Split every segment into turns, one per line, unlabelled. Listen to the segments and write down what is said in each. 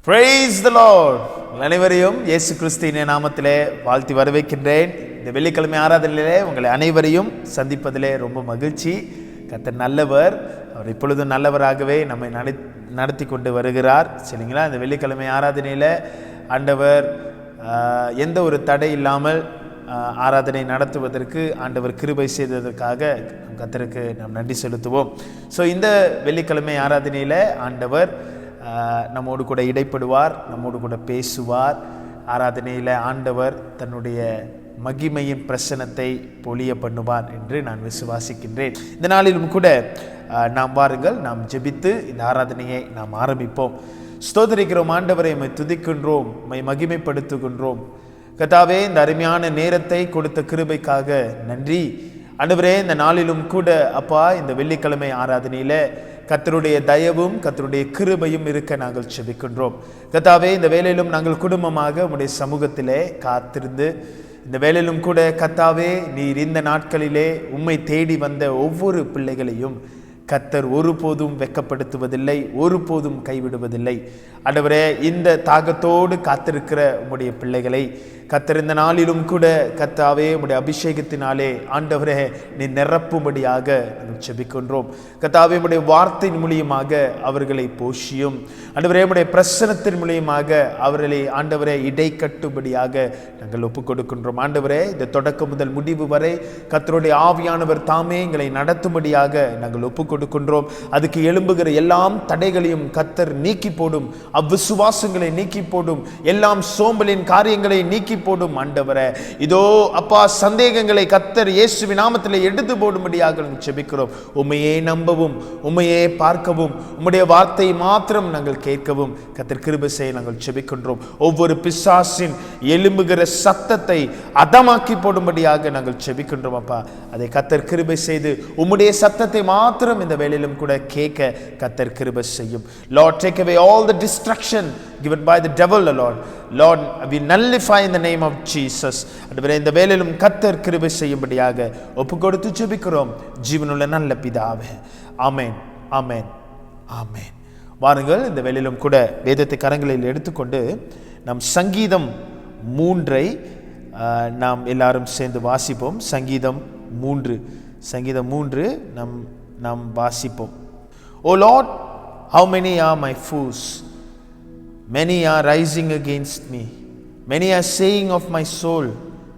Praise the Lord. அனைவரையும் இயேசு கிறிஸ்துவின் நாமத்திலே வாழ்த்தி வரவேற்கின்றேன். இந்த வெள்ளிக்கிழமை ஆராதனையிலே உங்களை அனைவரையும் சந்திப்பதிலே ரொம்ப மகிழ்ச்சி. கர்த்தர் நல்லவர், அவர் இப்பொழுதும் நல்லவராகவே நம்மை நடத்தி கொண்டு வருகிறார். சரிங்களா? இந்த வெள்ளிக்கிழமை ஆராதனையில் ஆண்டவர் எந்த ஒரு தடை இல்லாமல் ஆராதனை நடத்துவதற்கு ஆண்டவர் கிருபை செய்ததற்காக கர்த்தருக்கு நாம் நன்றி செலுத்துவோம். ஸோ இந்த வெள்ளிக்கிழமை ஆராதனையில் ஆண்டவர் நம்மோடு கூட இடைப்படுவார், நம்மோடு கூட பேசுவார். ஆராதனையில் ஆண்டவர் தன்னுடைய மகிமையின் பிரசனத்தை பொழிய பண்ணுவார் என்று நான் விசுவாசிக்கின்றேன். இந்த நாளிலும் கூட நாம் வாருங்கள், நாம் ஜெபித்து இந்த ஆராதனையை நாம் ஆரம்பிப்போம். ஸ்தோத்திரிக்கிறோம் ஆண்டவரை, உம்மை துதிக்கின்றோம், உம்மை மகிமைப்படுத்துகின்றோம். கர்த்தாவே, இந்த அருமையான நேரத்தை கொடுத்த கிருபைக்காக நன்றி ஆண்டவரே. இந்த நாளிலும் கூட அப்பா, இந்த வெள்ளிக்கிழமை ஆராதனையில கர்த்தருடைய தயவும் கர்த்தருடைய கிருபையும் இருக்க நாங்கள் ஜெபிக்கின்றோம். கர்த்தாவே, இந்த வேளையிலும் நாங்கள் குடும்பமாக உம்முடைய சமூகத்திலே காத்திருந்து இந்த வேளையிலும் கூட கர்த்தாவே, நீர் இந்த நாட்களிலே உம்மை தேடி வந்த ஒவ்வொரு பிள்ளைகளையும் கர்த்தர் ஒருபோதும் வெட்கப்படுத்துவதில்லை, ஒருபோதும் கைவிடுவதில்லை. ஆண்டவரே, இந்த தாகத்தோடு காத்திருக்கிற உம்முடைய பிள்ளைகளை கர்த்தர் இந்த நாளிலும் கூட கர்த்தாவே உம்முடைய அபிஷேகத்தினாலே ஆண்டவரே நீ நிரப்பும்படியாக நாங்கள் ஜெபிக்கின்றோம். கர்த்தாவே, உம்முடைய வார்த்தையின் மூலியமாக அவர்களை போஷியும். ஆண்டவரே, உம்முடைய பிரசனத்தின் மூலியமாக அவர்களை ஆண்டவரே இடை கட்டும்படியாக நாங்கள் ஒப்புக் கொடுக்கின்றோம். ஆண்டவரே, இந்த தொடக்கம் முதல் முடிவு வரை கர்த்தருடைய ஆவியானவர் தாமே எங்களை நடத்தும்படியாக நாங்கள் ஒப்புக் கொடுக்கின்றோம். அதுக்கு எழும்புகிற எல்லாம் தடைகளையும் கர்த்தர் நீக்கி போடும், அவ்விசுவாசங்களை நீக்கி போடும், எல்லாம் சோம்பலின் காரியங்களை நீக்கி போடும். ஆண்டவரே, இதோ அப்பா, சந்தேகங்களை கர்த்தர் இயேசுவின் நாமத்தில் எடுத்து போடும்படியாக நாங்கள் ஜெபிக்கிறோம். உம்மையே நம்பவும், உம்மையே பார்க்கவும், உம்முடைய வார்த்தை மாத்திரம் நாங்கள் கேட்கவும் கர்த்தர் கிருபை செய்ய நாங்கள் ஜெபிக்கின்றோம். ஒவ்வொரு பிசாசின் எழும்புகிற சத்தத்தை அதமாக்கி போடும்படியாக நாங்கள் ஜெபிக்கின்றோம். அப்பா, அதை கர்த்தர் கிருபை செய்து உம்முடைய சத்தத்தை மாத்திரம் இந்த வேளையிலும் கூட கேட்க கர்த்தர் கிருபை செய்யும். Lord, take away all the destruction given by the devil, Lord, we nullify in the name of Jesus. அதுவரை இந்த வேளையிலும் கர்த்தர் கிருபை செய்யும்படியாக ஒப்புக் கொடுத்து ஜெபிக்கிறோம் ஜீவனுள்ள நல்ல பிதாவே. ஆமென், ஆமென், ஆமென். வாருங்கள், இந்த வேளையிலும் கூட வேதத்தை கரங்களில் எடுத்துக்கொண்டு நம் சங்கீதம் 3 நாம் எல்லாரும் சேர்ந்து வாசிப்போம். சங்கீதம் 3 நாம் வாசிப்போம். O Lord, how many are my foes? Many are rising against me. Many are saying of my soul,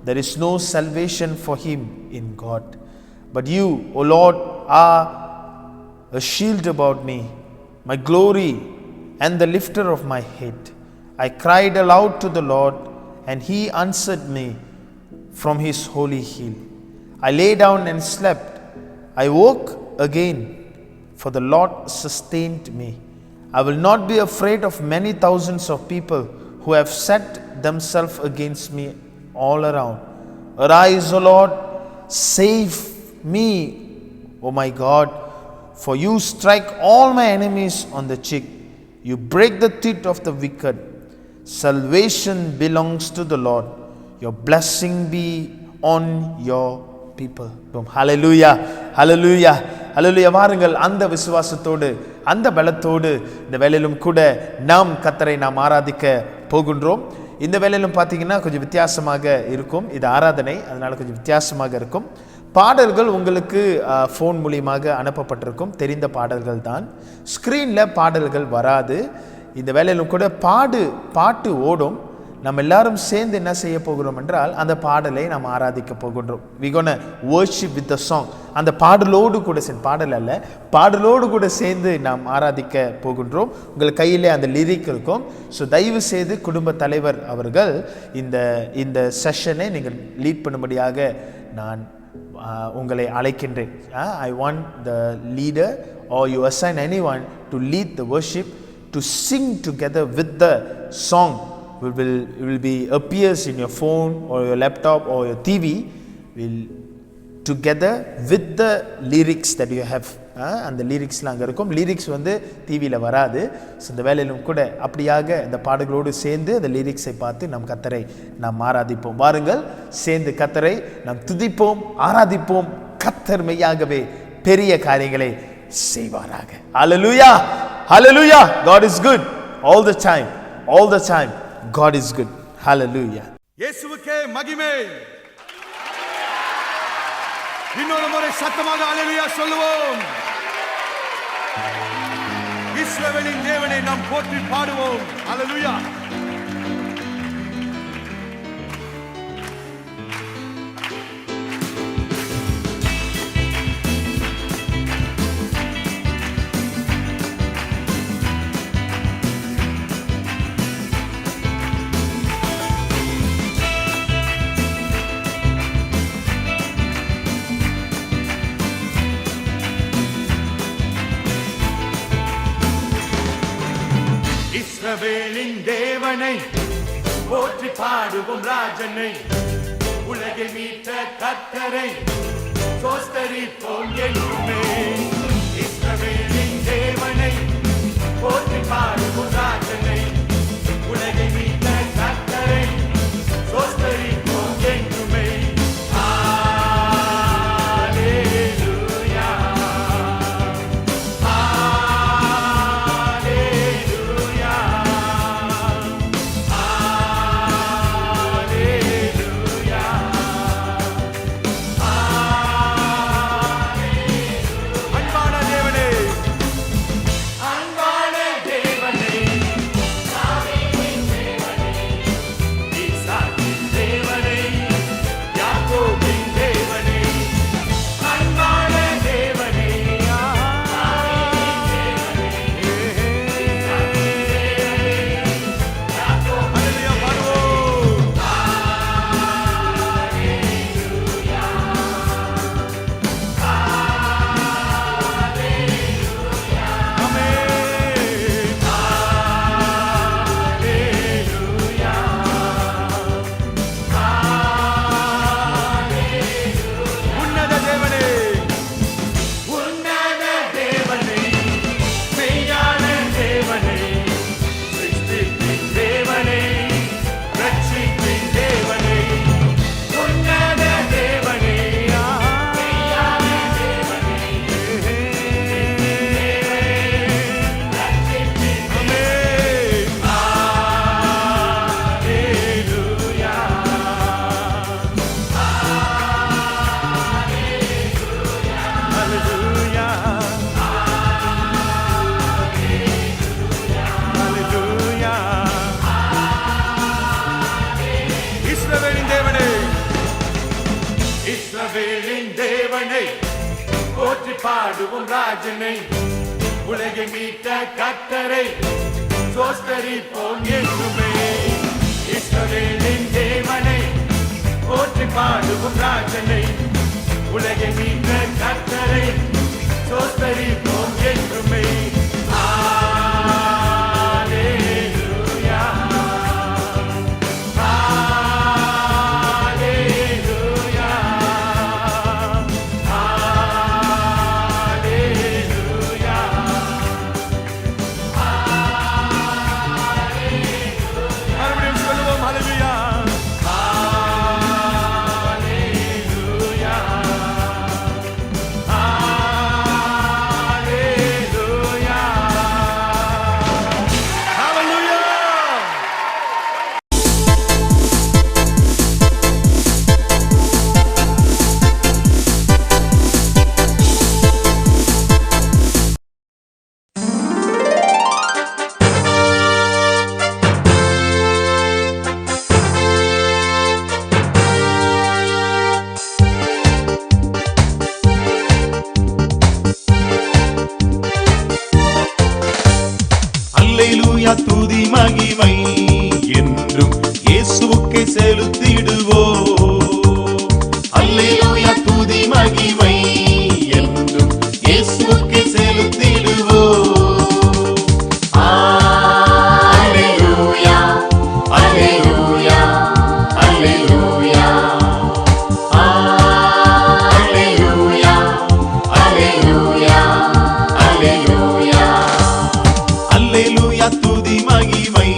there is no salvation for him in God. But you, O Lord, are a shield about me, my glory and the lifter of my head. I cried aloud to the Lord, and he answered me from his holy hill. I lay down and slept. I woke again, for the Lord sustained me. I will not be afraid of many thousands of people who have set themselves against me all around. Arise, O Lord, save me, O my God, for you strike all my enemies on the cheek. You break the teeth of the wicked. Salvation belongs to the Lord. Your blessing be on your people. Hallelujah, hallelujah, hallelujah. வாருங்கள், அந்த விசுவாசத்தோடு அந்த பலத்தோடு இந்த வேளையிலும் கூட நாம் கர்த்தரை நாம் ஆராதிக்க போகின்றோம். இந்த வேளையிலும் பார்த்தீங்கன்னா கொஞ்சம் வித்தியாசமாக இருக்கும். இது ஆராதனை, அதனால கொஞ்சம் வித்தியாசமாக இருக்கும். பாடல்கள் உங்களுக்கு ஃபோன் மூலியமாக அனுப்பப்பட்டிருக்கும், தெரிந்த பாடல்கள் தான். ஸ்க்ரீனில் பாடல்கள் வராது. இந்த வேளையிலும் கூட பாட்டு ஓடும். நம்ம எல்லாரும் சேர்ந்து என்ன செய்ய போகிறோம் என்றால் அந்த பாடலை நாம் ஆராதிக்க போகின்றோம். we gonna worship with the song. அந்த பாடலோடு கூட சேர்ந்து, பாடல் அல்ல, பாடலோடு கூட சேர்ந்து நாம் ஆராதிக்க போகின்றோம். உங்கள் கையிலே அந்த லிரிக் இருக்கும். ஸோ தயவு செய்து குடும்ப தலைவர் அவர்கள் இந்த செஷனை நீங்கள் லீட் பண்ணும்படியாக நான் உங்களை அழைக்கின்றேன். I want the leader or you assign anyone to lead the worship, to sing together with the song. Will be appears in your phone or your laptop or your TV, will together with the lyrics that you have. அந்த லிரிக்ஸ்லாம் அங்கே இருக்கும். Lyrics டிவியில் வராது. So இந்த வேலையிலும் கூட அப்படியாக இந்த பாடல்களோடு சேர்ந்து அந்த லிரிக்ஸை பார்த்து நம் கர்த்தரை நாம் ஆராதிப்போம். வாருங்கள், சேர்ந்து கர்த்தரை நாம் துதிப்போம், ஆராதிப்போம். கர்த்தர் மெய்யாகவே பெரிய காரியங்களை செய்வாராக. Hallelujah, hallelujah. God is good all the time. all the time God is good. Hallelujah.
இயேசுவுக்கே மகிமை. இன்னொரு முறை சத்தமாக அல்லேலூயா சொல்லுவோம். இஸ்ரவேலின் தேவனை நாம் போற்றி பாடுவோம். அல்லேலூயா. இஸ்ரவேலின் தேவனை போற்றி பாடுவோம் ராஜனை, உலகை மீட்ட கர்த்தரை ஸ்தோத்திரிப்போம் என்றுமே. இஸ்ரவேலின் தேவனை போற்றி பாடுவோம் ராஜனை, உலகை மீட்ட கர்த்தரை ஸ்தோத்திரிப்போம் என்றுமே. இஸ்ரவேலின் தேவனை போற்றி பாடுவோம் ராஜனை, உலகை மீட்ட கர்த்தரை ஸ்தோத்திரிப்போம் என்றுமே. இஸ்ரவேலின் தேவனை போற்றி பாடுவோம் ராஜனை, உலகை மீட்ட கர்த்தரை ஸ்தோத்திரிப்போம் என்றுமே.
அல்லேலூயா துதி மகிமை என்றும் இயேசுவுக்கே செலுத்திடுவோம். அல்லேலூயா துதி மகிமை என்றும் இயேசுவுக்கே செலுத்திடுவோம். அல்லேலூயா அல்லேலூயா அல்லேலூயா அல்லேலூயா அல்லேலூயா அல்லேலூயா அல்லேலூயா துதி மகிமை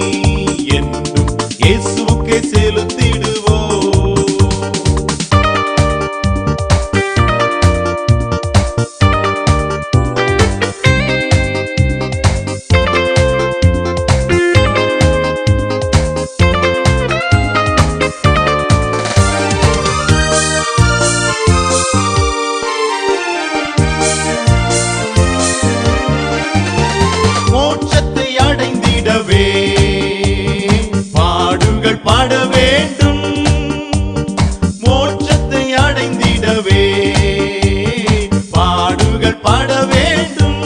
பாட வேண்டும்.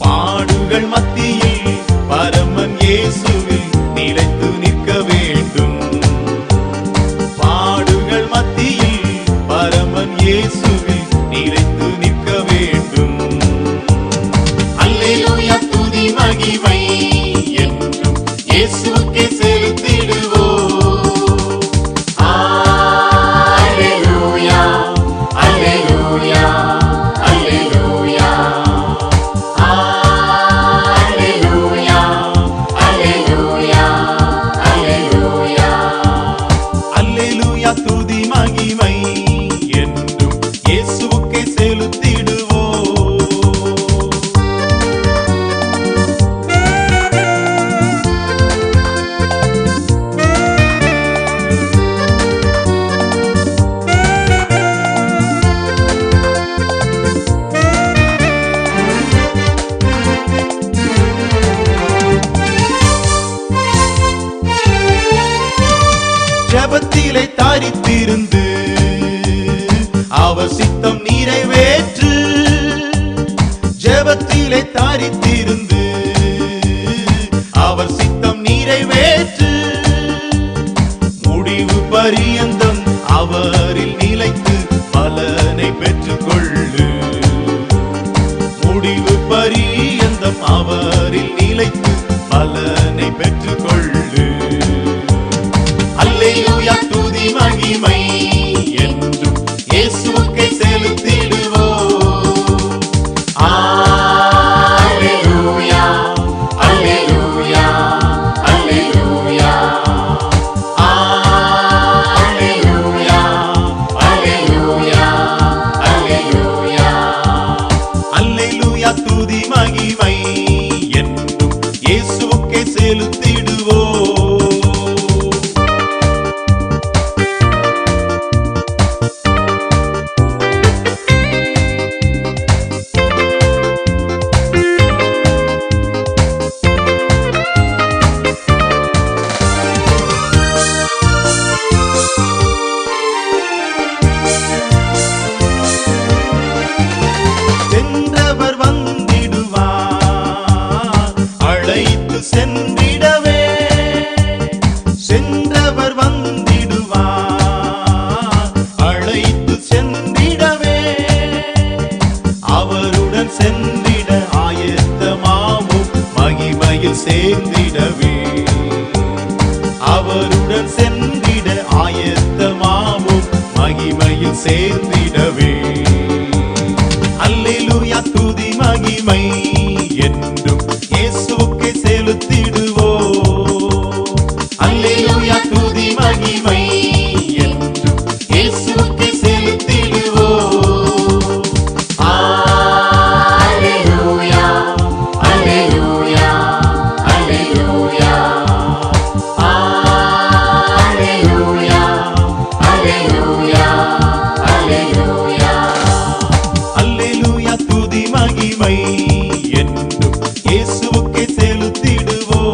பாடுகள் மத்தியில் பரமன் இயேசுவில் நிலைத்து நிற்க வேண்டும். பாடுகள் மத்தியில் பரமன் இயேசுவில் நிலைத்து நிற்க வேண்டும். அல்லேலூயா துதி மகிமை என்றும் இயேசுவுக்கே செலுத்திடுவோம். அல்லேலூயா அல்லேலூயா அல்லேலூயா அல்லேலூயா அல்லேலூயா அல்லேலூயா அல்லேலூயா துதி மகிமை என்றும் இயேசுவுக்கே செலுத்திடுவோம். ஜெபத்திலே தாரித்திருந்து அவர் சித்தம் நிறைவேற்று. ஜெபத்திலே தாரித்திருந்து அவர் சித்தம் நிறைவேற்று. முடிவு பரியந்தம் அவரில் நிலைத்து பலனை பெற்றுக்கொள்ளு. முடிவு பரியந்தம் அவரில் நிலைத்து பலனை பெற்றுக்கொள்ளு. அல்லேலூயா துதி மகிமை என்றும் இயேசுவுக்கே செலுத்திடுவோம். அல்லேலூயா அல்லேலூயா அல்லேலூயா அல்லேலூயா அல்லேலூயா அல்லேலூயா அல்லேலூயா துதி மகிமை என்றும் இயேசுவுக்கே செலுத்திடுவோம். சென்றவர் வந்திடுவார் அழைத்து சென்றிடவே. சென்றவர் வந்திடுவார் அழைத்து சென்றிடவே. அவருடன் சென்றிட ஆயத்தமாவோம் மகிமையில் சேர்ந்திடவே. அவருடன் சென்றிட ஆயத்தமாவோம் மகிமையில் சேர்ந்திடவே. அல்லேலூயா துதி மகிமை என்றும் இயேசுவுக்கே செலுத்திடுவோம். அல்லேலூயா துதி மகிமை என்றும் இயேசுவுக்கே செலுத்திடுவோம். அல்லேலூயா அல்லேலூயா அல்லேலூயா அல்லேலூயா அல்லேலூயா அல்லேலூயா அல்லேலூயா துதி மகிமை என்றும் இயேசுவுக்கே செலுத்திடுவோம்.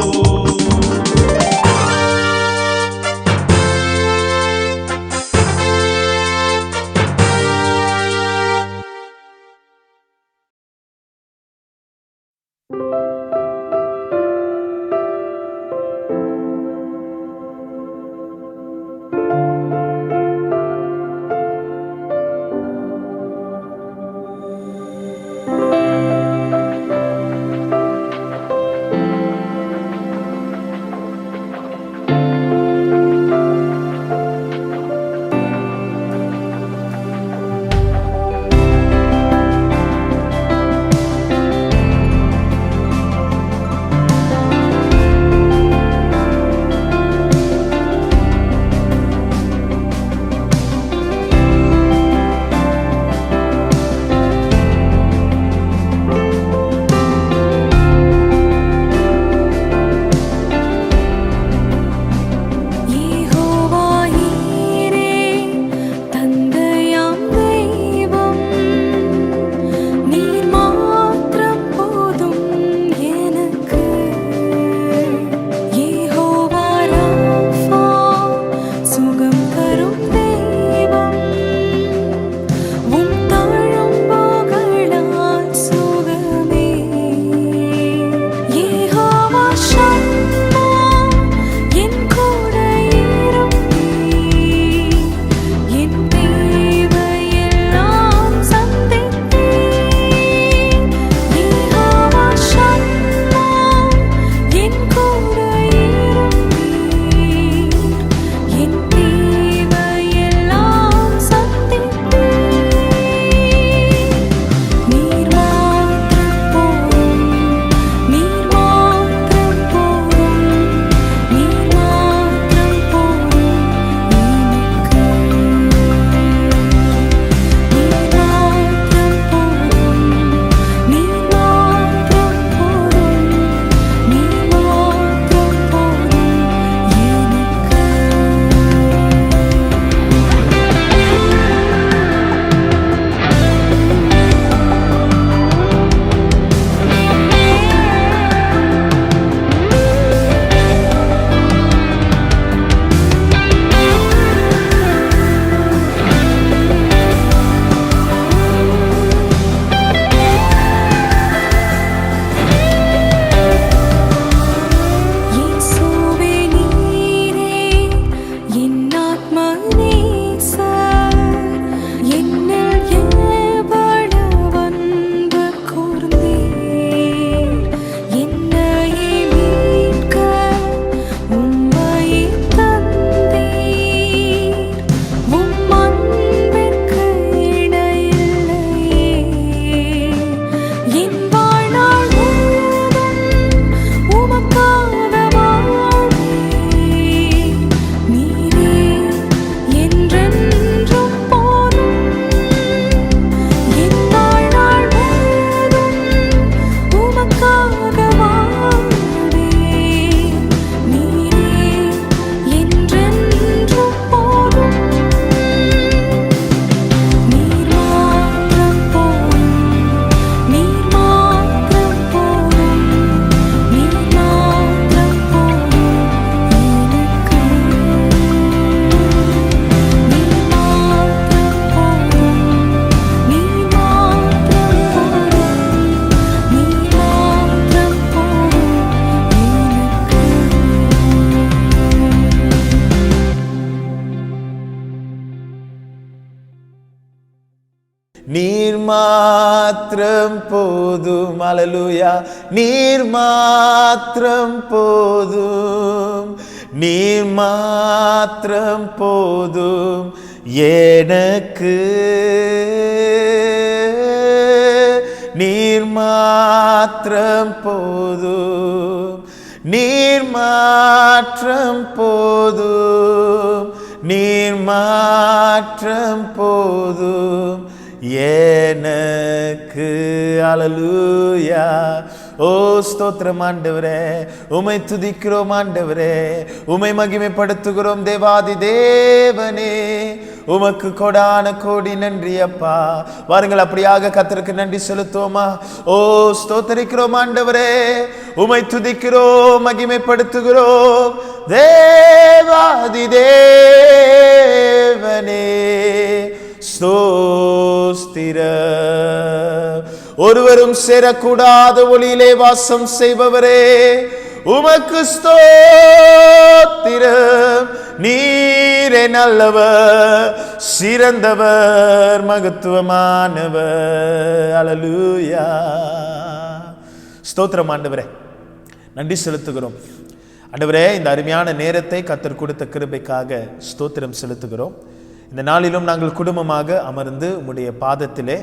மாத்திரம் போதும். அல்லேலூயா. நீர் மாத்திரம் போதும், நீர் மாத்திரம் போதும் எனக்கு. நீர் மாத்திரம் போதும், நீர் மாத்திரம் போதும், நீர் மாத்திரம் போதும் எனக்கு. அல்லேலூயா. ஓ ஸ்தோத்திரம் ஆண்டவரே, உம்மை துதிக்கிறோம் ஆண்டவரே, உம்மை மகிமைப்படுத்துகிறோம் தேவாதி தேவனே. உமக்கு கொடான கோடி நன்றி அப்பா. வாருங்கள் அப்படியாக கர்த்தருக்கு நன்றி செலுத்துவோமா? ஓ ஸ்தோத்தரிக்கிறோம் ஆண்டவரே, உம்மை துதிக்கிறோம், மகிமைப்படுத்துகிறோம் தேவாதி தேவனே. ஸ்தோத்திர. ஒருவரும் சேரக்கூடாத ஒளியிலே வாசம் செய்பவரே, உமக்கு ஸ்தோத்திரம். நீரே நல்லவர், சிறந்தவர், மகத்துவமானவர். அல்லேலூயா. ஸ்தோத்திரம் ஆண்டவரே, நன்றி செலுத்துகிறோம் ஆண்டவரே. இந்த அருமையான நேரத்தை கர்த்தர் கொடுத்த கிருபைக்காக ஸ்தோத்திரம் செலுத்துகிறோம். இந்த நாளிலும் நாங்கள் குடும்பமாக அமர்ந்து உம்முடைய பாதத்திலே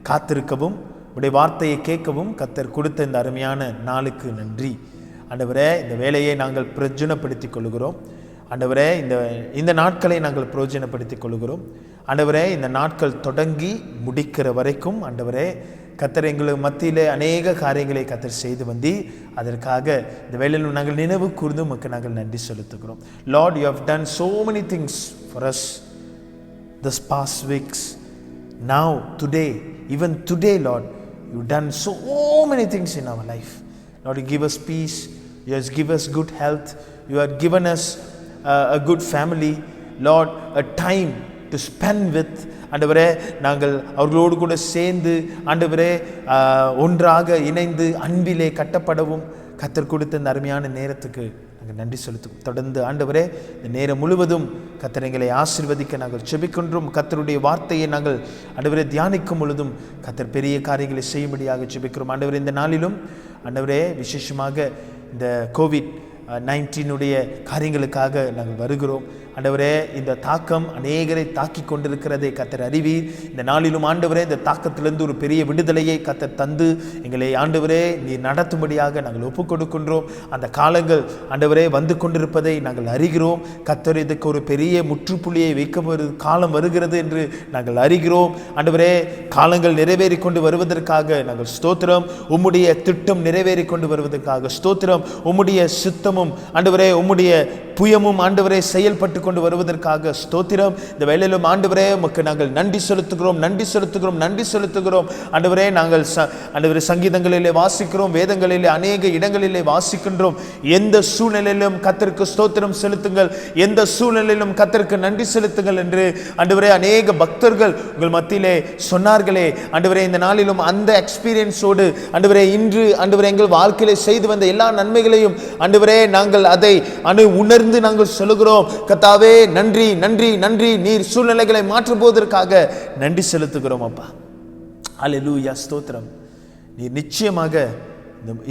காத்திருக்கவும் உடைய வார்த்தையை கேட்கவும் கர்த்தர் கொடுத்த இந்த அருமையான நாளுக்கு நன்றி ஆண்டவரே. இந்த வேலையை நாங்கள் பிரயோஜனப்படுத்திக் கொள்கிறோம் ஆண்டவரே. இந்த நாட்களை நாங்கள் பிரயோஜனப்படுத்திக் கொள்கிறோம் ஆண்டவரே. இந்த நாட்கள் தொடங்கி முடிக்கிற வரைக்கும் ஆண்டவரே கர்த்தர் எங்களுக்கு மத்தியிலே அநேக காரியங்களை கர்த்தர் செய்து வந்தி, அதற்காக இந்த வேளையில் நாங்கள் நினைவு கூர்ந்து உமக்கு நாங்கள் நன்றி செலுத்துகிறோம். Lord, you have done so many things for us this past weeks. Now, today, even today, Lord, you've done so many things in our life. Lord, you give us peace, you have given us good health, you have given us a good family, Lord, a time to spend with. ஆண்டவரே, நாங்கள் அவர்களோடு கூட சேர்ந்து ஆண்டவரே ஒன்றாக இணைந்து அன்பிலே கட்டப்படவும் கர்த்தர் கொடுத்த இந்த அருமையான நேரத்துக்கு நாங்கள் நன்றி செலுத்தும். தொடர்ந்து ஆண்டவரே இந்த நேரம் முழுவதும் கர்த்தர் எங்களை ஆசீர்வதிக்க நாங்கள் ஜெபிக்கின்றோம். கர்த்தருடைய வார்த்தையை நாங்கள் ஆண்டவரே தியானிக்கும் பொழுதும் கர்த்தர் பெரிய காரியங்களை செய்யும்படியாக ஜெபிக்கிறோம். ஆண்டவரே இந்த நாளிலும் ஆண்டவரே விசேஷமாக இந்த COVID-19 காரியங்களுக்காக நாங்கள் வருகிறோம். ஆண்டவரே இந்த தாக்கம் அநேகரை தாக்கி கொண்டிருக்கிறதை கர்த்தர் அறிவீர். இந்த நாளிலும் ஆண்டவரே இந்த தாக்கத்திலிருந்து ஒரு பெரிய விடுதலையை கர்த்தர் தந்து எங்களை ஆண்டவரே நீர் நடத்தும்படியாக நாங்கள் ஒப்புக் கொடுக்கின்றோம். அந்த காலங்கள் ஆண்டவரே வந்து கொண்டிருப்பதை நாங்கள் அறிகிறோம். கர்த்தர் இதுக்கு ஒரு பெரிய முற்றுப்புள்ளியை வைக்க காலம் வருகிறது என்று நாங்கள் அறிகிறோம். ஆண்டவரே காலங்கள் நிறைவேறி கொண்டு வருவதற்காக நாங்கள் ஸ்தோத்திரம். உம்முடைய திட்டம் நிறைவேறி கொண்டு வருவதற்காக ஸ்தோத்திரம். உம்முடைய சித்தமும் ஆண்டவரே உம்முடைய புயமும் ஆண்டவரே செயல்பட்டு கொண்டு வருவதற்காக ஸ்தோத்திரம். இந்த வேளையிலும் ஆண்டவரே உமக்கு நாங்கள் நன்றி செலுத்துகிறோம், நன்றி செலுத்துகிறோம், நன்றி செலுத்துகிறோம். ஆண்டவரே நாங்கள் ஆண்டவரே சங்கீதங்களிலே வாசிக்கிறோம், வேதங்களிலே அநேக இடங்களிலே வாசிக்கின்றோம். எந்த சூழ்நிலையிலும் கர்த்தருக்கு ஸ்தோத்திரம் செலுத்துங்கள், எந்த சூழ்நிலையிலும் கர்த்தருக்கு நன்றி செலுத்துங்கள் என்று ஆண்டவரே அநேக பக்தர்கள் உங்கள் மத்தியிலே சொன்னார்களே. ஆண்டவரே இந்த நாளிலும் அந்த எக்ஸ்பீரியன்ஸோடு ஆண்டவரே இன்று ஆண்டவரே எங்கள் வாழ்க்கையிலே செய்து வந்த எல்லா நன்மைகளையும் ஆண்டவரே நாங்கள் அதை உணர்ந்து நாங்கள் சொல்லுகிறோம். கர்த்தாவே நன்றி நன்றி நன்றி. நீர் சூழ்நிலைகளை மாற்றும் போவதற்காக நன்றி செலுத்துகிறோம் அப்பா. அல்லேலூயா. ஸ்தோத்திரம். நீர் நிச்சயமாக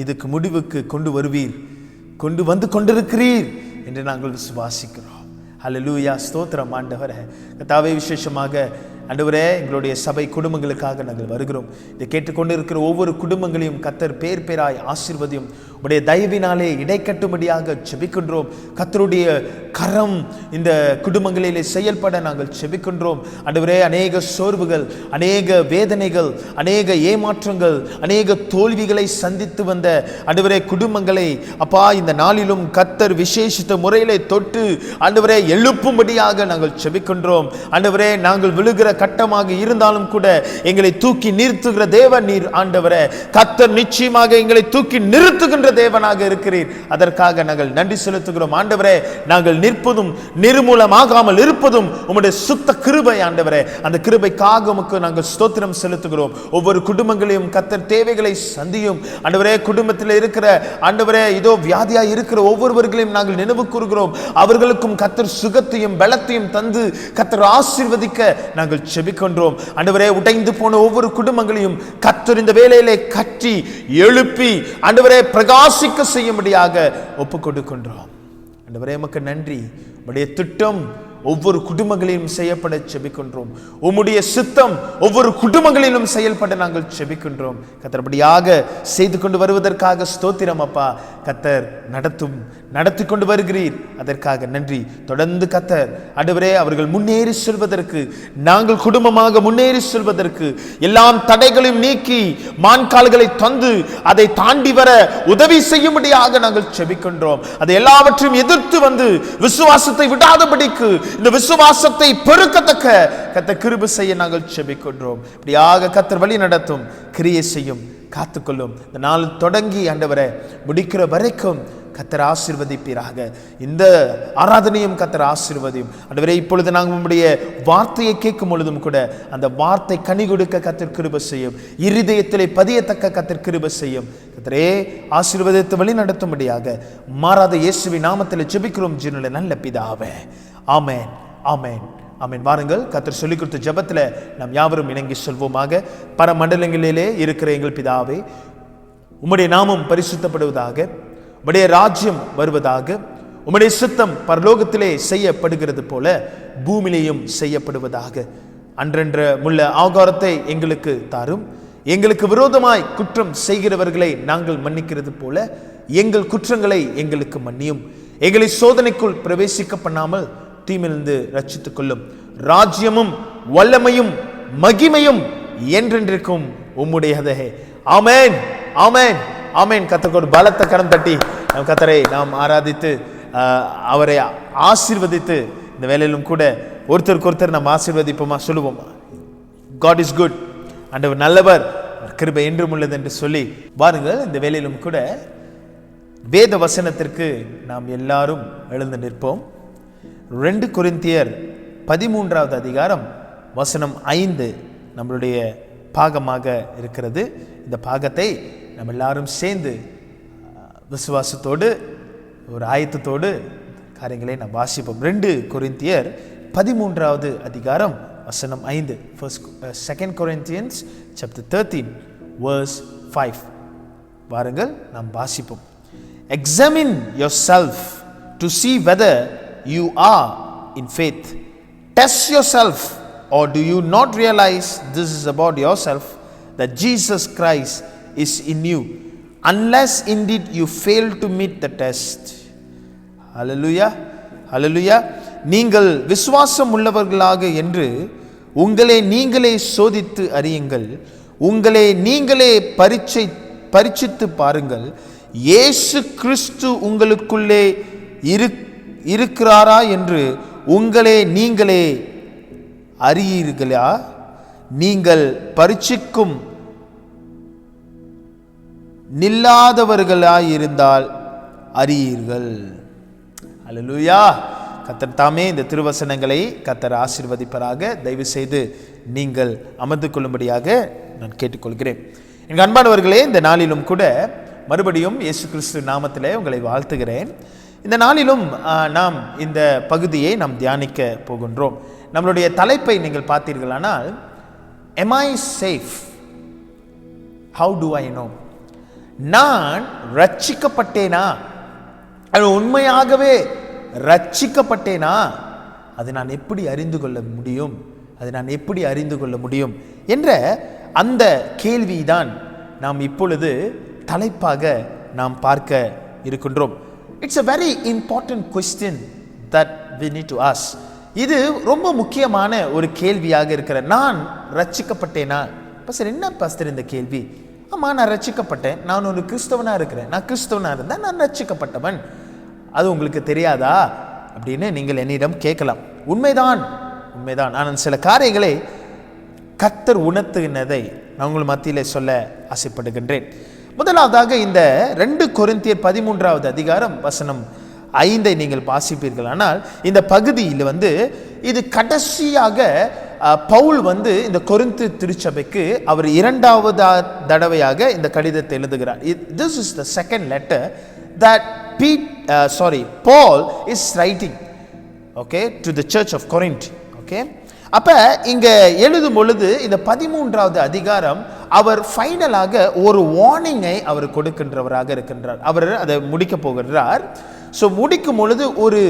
இதுக்கு முடிவுக்கு கொண்டு வருவீர், கொண்டு வந்து கொண்டிருக்கிறீர் என்று நாங்கள் விசுவாசிக்கிறோம். அல்லேலூயா. ஸ்தோத்திரம் ஆண்டவரே. கர்த்தாவே விசேஷமாக ஆண்டவரே எங்களுடைய சபை குடும்பங்களுக்காக நாங்கள் வருகிறோம். இதை கேட்டுக்கொண்டு இருக்கிற ஒவ்வொரு குடும்பங்களையும் கர்த்தர் பேர் பேராய் ஆசீர்வதியும் உடைய தயவினாலே இடைக்கட்டும்படியாக ஜெபிக்கின்றோம். கர்த்தருடைய கரம் இந்த குடும்பங்களிலே செயல்பட நாங்கள் ஜெபிக்கின்றோம். ஆண்டவரே அநேக சோர்வுகள், அநேக வேதனைகள், அநேக ஏமாற்றங்கள், அநேக தோல்விகளை சந்தித்து வந்த ஆண்டவரே குடும்பங்களை அப்பா இந்த நாளிலும் கர்த்தர் விசேஷித்த முறையிலே தொட்டு ஆண்டவரே எழுப்பும்படியாக நாங்கள் ஜெபிக்கின்றோம். ஆண்டவரே நாங்கள் விழுகிற கட்டமாக இருந்தாலும் கூட எங்களை தூக்கி நிறுத்துகிற தேவன் நீர் ஆண்டவரே. கர்த்தர் நிச்சயமாக எங்களை தூக்கி நிறுத்துகின்ற நிறுத்துகின்ற தேவனாக இருக்கிறீர். அதற்காக நாங்கள் நன்றி செலுத்துகிறோம். ஆண்டவரே, நாங்கள் நிற்பதும் நிர்மூலமாகாமல் இருப்பதும் உம்முடைய சுத்த கிருபை. ஆண்டவரே, அந்த கிருபைக்காக உமக்கு நாங்கள் ஸ்தோத்திரம் செலுத்துகிறோம். ஒவ்வொரு குடும்பங்களையும் கர்த்தர் தேவைகளை சந்தியும். ஆண்டவரே, குடும்பத்தில் இருக்கிற ஆண்டவரே இதோ வியாதியாய் இருக்கிற ஒவ்வொருவர்களையும் நாங்கள் நினைவு கூறுகிறோம். அவர்களுக்கும் கர்த்தர் சுகத்தையும் பலத்தையும் தந்து கர்த்தர் ஆசீர்வதிக்க நாங்கள் செபிக்கின்றோம். ஆண்டவரே, உடைந்து போன ஒவ்வொரு குடும்பங்களையும் கர்த்தர் இந்த வேளையிலே கட்டி எழுப்பி ஆண்டவரே பிரகாசிக்க செய்யும்படியாக ஒப்புக் கொடுக்கின்றோம். ஆண்டவரே, உமக்கு நன்றி. உம்முடைய திட்டம் ஒவ்வொரு குடும்பங்களிலும் செய்யப்பட செபிக்கின்றோம். உம்முடைய சித்தம் ஒவ்வொரு குடும்பங்களிலும் செயல்பட நாங்கள் செபிக்கின்றோம். கர்த்தர்படியாக செய்து கொண்டு வருவதற்காக ஸ்தோத்திரம் அப்பா. கர்த்தர் நடத்தி கொண்டு வருகிறீர், அதற்காக நன்றி. தொடர்ந்து கர்த்தர் ஆண்டவரே அவர்கள் முன்னேறி செல்வதற்கு, நாங்கள் குடும்பமாக முன்னேறி செல்வதற்கு எல்லாம் தடைகளையும் நீக்கி மான்கால்களை தந்து அதை தாண்டி வர உதவி செய்யும்படியாக நாங்கள் செபிக்கின்றோம். அதை எல்லாவற்றையும் எதிர்த்து வந்து விசுவாசத்தை விடாதபடிக்கு இந்த விசுவாசத்தை பெருக்கத்தக்க கர்த்தர் கிருபை செய்ய நாங்கள் செபிக்கின்றோம். இப்படியாக கர்த்தர் வழி நடத்தும், கிரியை செய்யும், காத்துக்கொள்ளும். இந்த நாள் தொடங்கி ஆண்டவரை முடிக்கிற வரைக்கும் கர்த்தர் ஆசீர்வதிப்பீராக. இந்த ஆராதனையும் கர்த்தர் ஆசீர்வதியும். ஆண்டவரே, இப்பொழுது நாங்கள் உம்முடைய வார்த்தையை கேட்கும் பொழுதும் கூட அந்த வார்த்தை கனி கொடுக்க கர்த்தர் கிருபை செய்யும். இருதயத்திலே பதியத்தக்க கர்த்தர் கிருபை செய்யும். கர்த்தரே, ஆசீர்வதித்து வழி நடத்தும்படியாக மாறாத இயேசுவின் நாமத்தில் ஜெபிக்கிறோம் ஜீவனுள்ள நல்ல பிதாவே. ஆமென், ஆமென், ஆமென். வாருங்கள், கர்த்தர் சொல்லிக் கொடுத்த ஜெபத்தில் நாம் யாவரும் இணங்கி சொல்வோமாக. பரமண்டலங்களிலே இருக்கிற எங்கள் பிதாவே, உம்முடைய நாமம் பரிசுத்தப்படுவதாக, உம்முடைய ராஜ்யம் வருவதாக, உம்முடைய சித்தம் பரலோகத்திலே செய்யப்படுகிறது போல பூமியிலேயும் செய்யப்படுவதாக. அன்றென்ற முள்ள ஆகாரத்தை எங்களுக்கு தாரும். எங்களுக்கு விரோதமாய் குற்றம் செய்கிறவர்களை நாங்கள் மன்னிக்கிறது போல எங்கள் குற்றங்களை எங்களுக்கு மன்னியும். எங்களை சோதனைக்குள் பிரவேசிக்க பண்ணாமல் தீமையிலிருந்து ரட்சித்துக் கொள்ளும். ராஜ்யமும் வல்லமையும் மகிமையும் என்றென்றைக்கும் உம்முடையதே. ஆமென், ஆமென், ஆமென். கர்த்தருக்கு ஒரு பலத்த கரம் தட்டி நம் கர்த்தரை நாம் ஆராதித்து அவரை ஆசீர்வதித்து இந்த வேளையிலும் கூட ஒருத்தருக்கு ஒருத்தர் நாம் ஆசீர்வதிப்போமா? சொல்லுவோம், God is good, ஆண்டவர் நல்லவர், கிருபை என்றும் உள்ளது என்று சொல்லி பாருங்கள். இந்த வேளையிலும் கூட வேத வசனத்திற்கு நாம் எல்லாரும் எழுந்து நிற்போம். 2 கொரிந்தியர் 13வது அதிகாரம் வசனம் 5 நம்மளுடைய பாகமாக இருக்கிறது. இந்த பாகத்தை நம்ம எல்லாரும் சேர்ந்து விசுவாசத்தோடு ஒரு ஆயத்தத்தோடு காரியங்களை நாம் வாசிப்போம். 2 கொரிந்தியர் 13வது அதிகாரம் வசனம் 5. 2 Corinthians chapter 13 verse 5. வாருங்கள், நாம் வாசிப்போம். Examine yourself to see whether you are in faith. Test yourself, or do you not realize this is about yourself, that Jesus Christ is in you, unless indeed you fail to meet the test. Hallelujah, hallelujah. நீங்கள் விசுவாசம் உள்ளவர்களாக என்று உங்களை நீங்களே சோதித்து அறியுங்கள். உங்களை நீங்களே பரீட்சித்து பாருங்கள். இயேசு கிறிஸ்து உங்களுக்குள்ளே இருக்கிறாரா என்று உங்களை நீங்களே அறியீர்களா? நீங்கள் பரீட்சிக்கும் நில்லாதவர்களாயிருந்தால் அறியீர்கள். அல்லேலூயா. கர்த்தர் தாமே இந்த திருவசனங்களை கர்த்தர் ஆசீர்வதிப்பராக. தயவு செய்து நீங்கள் அமர்ந்து கொள்ளும்படியாக நான் கேட்டுக்கொள்கிறேன். எங்கள் அன்பானவர்களே, இந்த நாளிலும் கூட மறுபடியும் இயேசு கிறிஸ்து நாமத்திலே உங்களை வாழ்த்துகிறேன். இந்த நாளிலும் நாம் இந்த பகுதியை நாம் தியானிக்க போகின்றோம். நம்மளுடைய தலைப்பை நீங்கள் பார்த்தீர்களானால், am I safe? How do I know? நான் ரட்சிக்கப்பட்டேனா? உண்மையாகவே ரட்சிக்கப்பட்டேனா? அதை நான் எப்படி அறிந்து கொள்ள முடியும்? அதை நான் எப்படி அறிந்து கொள்ள முடியும் என்ற அந்த கேள்விதான் நாம் இப்பொழுது தலைப்பாக நாம் பார்க்க இருக்கின்றோம். It's a very important question that we need to ask. இது ரொம்ப முக்கியமான ஒரு கேள்வியாக இருக்கிற, நான் ரட்சிக்கப்பட்டேனா? பாஸ்டர், என்ன பாஸ்டர் இந்த கேள்வி? ஆமா, நான் ரட்சிக்கப்பட்டேன். நான் ஒரு கிறிஸ்தவனாக இருக்கிறேன். நான் கிறிஸ்தவனாக இருந்தால் நான் ரட்சிக்கப்பட்டவன். அது உங்களுக்கு தெரியாதா அப்படின்னு நீங்கள் என்னிடம் கேட்கலாம். உண்மைதான், உண்மைதான். நான் சில காரியங்களை கர்த்தர் உணர்த்துகின்றதை நான் உங்கள் மத்தியில் சொல்ல ஆசைப்படுகின்றேன். முதலாவதாக இந்த 2 கொரிந்தியர் 13வது அதிகாரம் வசனம் 5 நீங்கள் வாசிப்பீர்கள். ஆனால் இந்த பகுதியில் இது கடைசியாக பவுல் இந்த கொரிந்து திருச்சபைக்கு அவர் 2வது தடவையாக இந்த கடிதத்தை எழுதுகிறார். This is the second letter that Paul is writing, okay, to the church of Corinth. Okay, அப்ப இங்க எழுதும் பொழுது இந்த 13வது அதிகாரம் அவர் ஃபைனலாக ஒரு வார்னிங்கை அவர் கொடுக்கின்றவராக இருக்கின்றார். அவர் அதை முடிக்க போகிறார். ஸோ முடிக்கும் பொழுது ஒரு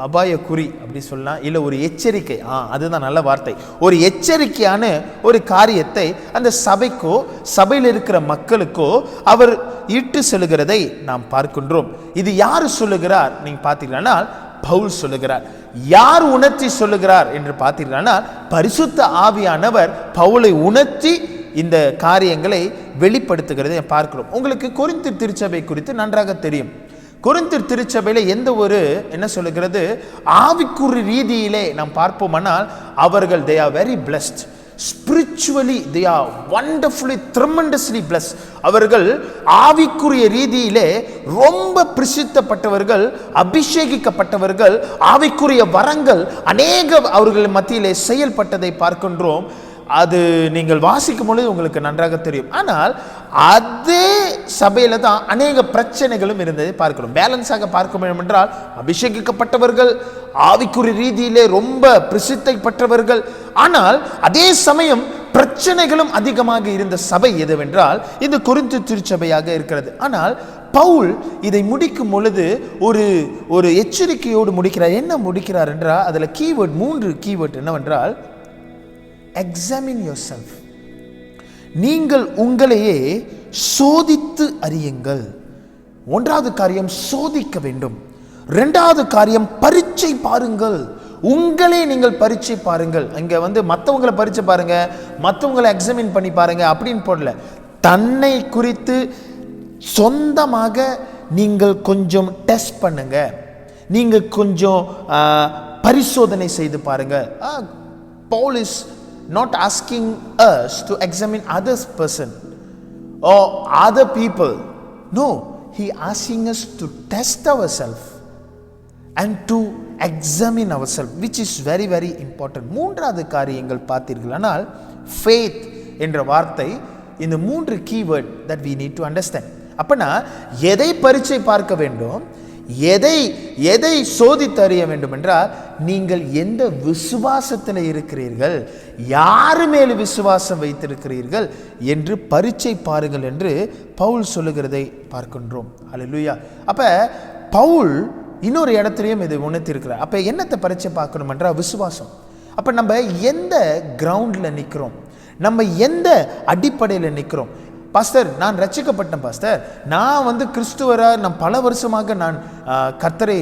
அபாய குறி அப்படி சொல்லலாம், இல்லை ஒரு எச்சரிக்கை, அதுதான் நல்ல வார்த்தை, ஒரு எச்சரிக்கையான ஒரு காரியத்தை அந்த சபைக்கோ சபையில் இருக்கிற மக்களுக்கோ அவர் இட்டு செல்கிறதை நாம் பார்க்கின்றோம். இது யார் சொல்லுகிறார் நீங்க பார்த்தீங்கன்னா பவுல் சொல்லுகிறார். யார் உணர்த்தி சொல்லுகிறார் என்று பார்த்தீங்கன்னா பரிசுத்த ஆவியானவர் பவுலை உணர்த்தி இந்த காரியங்களை வெளிப்படுத்துகிறதை பார்க்கிறோம். உங்களுக்கு கொரிந்து திருச்சபை குறித்து நன்றாக தெரியும். கொரிந்து திருச்சபையில எந்த ஒரு என்ன சொல்லுகிறது ஆவிக்குரிய ரீதியிலே நாம் பார்ப்போமானால் அவர்கள் they are very blessed. Spiritually they are wonderfully, tremendously blessed. அவர்கள் ஆவிக்குரிய ரீதியிலே ரொம்ப பிரசித்தப்பட்டவர்கள், அபிஷேகிக்கப்பட்டவர்கள், ஆவிக்குரிய வரங்கள் அநேக அவர்கள் மத்தியிலே செயல்பட்டதை பார்க்கின்றோம். அது நீங்கள் வாசிக்கும் பொழுது உங்களுக்கு நன்றாக தெரியும். ஆனால் அதே சபையில தான் அநேக பிரச்சனைகளும் இருந்ததை பார்க்கிறோம். பேலன்ஸாக பார்க்க வேண்டும் என்றால் அபிஷேகிக்கப்பட்டவர்கள், ஆவிக்குரிய ரீதியிலே ரொம்ப பிரசித்தப்பட்டவர்கள், ஆனால் அதே சமயம் பிரச்சனைகளும் அதிகமாக இருந்த சபை எதுவென்றால் இது கொரிந்து திருச்சபையாக இருக்கிறது. ஆனால் பவுல் இதை முடிக்கும் பொழுது ஒரு எச்சரிக்கையோடு முடிக்கிறார். என்ன முடிக்கிறார் என்றால் அதுல கீவேர்ட் 3 கீவேர்ட் என்னவென்றால் examine yourself. நீங்கள் உங்களையே சோதித்து அறியுங்கள். 1வது காரியம் சோதிக்க வேண்டும். 2வது காரியம் பரீட்சை பாருங்கள். உங்களே நீங்கள் பரீட்சை பாருங்கள். அங்க மற்றவங்களை பரீட்சை பாருங்க, மற்றவங்களை எக்ஸாமின் பண்ணி பாருங்க அப்படின்னு போடல. தன்னை குறித்து சொந்தமாக நீங்கள் கொஞ்சம் டெஸ்ட் பண்ணுங்க, நீங்க கொஞ்சம் பரிசோதனை செய்து பாருங்க. Paul is not asking us to examine other person or other people. No, he asking us to test ourselves and to examine ourselves, which is very very important. 3வது காரியங்கள் பார்த்தீர்களானால் faith என்ற வார்த்தை, இந்த 3 keyword that we need to understand. அப்பனா எதை பரீட்சை பார்க்க வேண்டும், எதை சோதித்து அறிய வேண்டும் என்றால் நீங்கள் எந்த விசுவாசத்தில் இருக்கிறீர்கள், யார் மேல் விசுவாசம் வைத்திருக்கிறீர்கள் என்று பரீட்சை பாருங்கள் என்று பவுல் சொல்லுகிறதை பார்க்கின்றோம். அல்லேலூயா. அப்ப பவுல் இன்னொரு இடத்துலையும் இதை உணர்த்திருக்கிறார். அப்ப என்னத்தை பரீட்சை பார்க்கணும் என்றால் விசுவாசம். அப்ப நம்ம எந்த கிரவுண்ட்ல நிற்கிறோம், நம்ம எந்த அடிப்படையில் நிற்கிறோம். பாஸ்டர், நான் ரட்சிக்கப்பட்டேன் பாஸ்டர், நான் கிறிஸ்துவராக நான் பல வருஷமாக நான் கர்த்தரை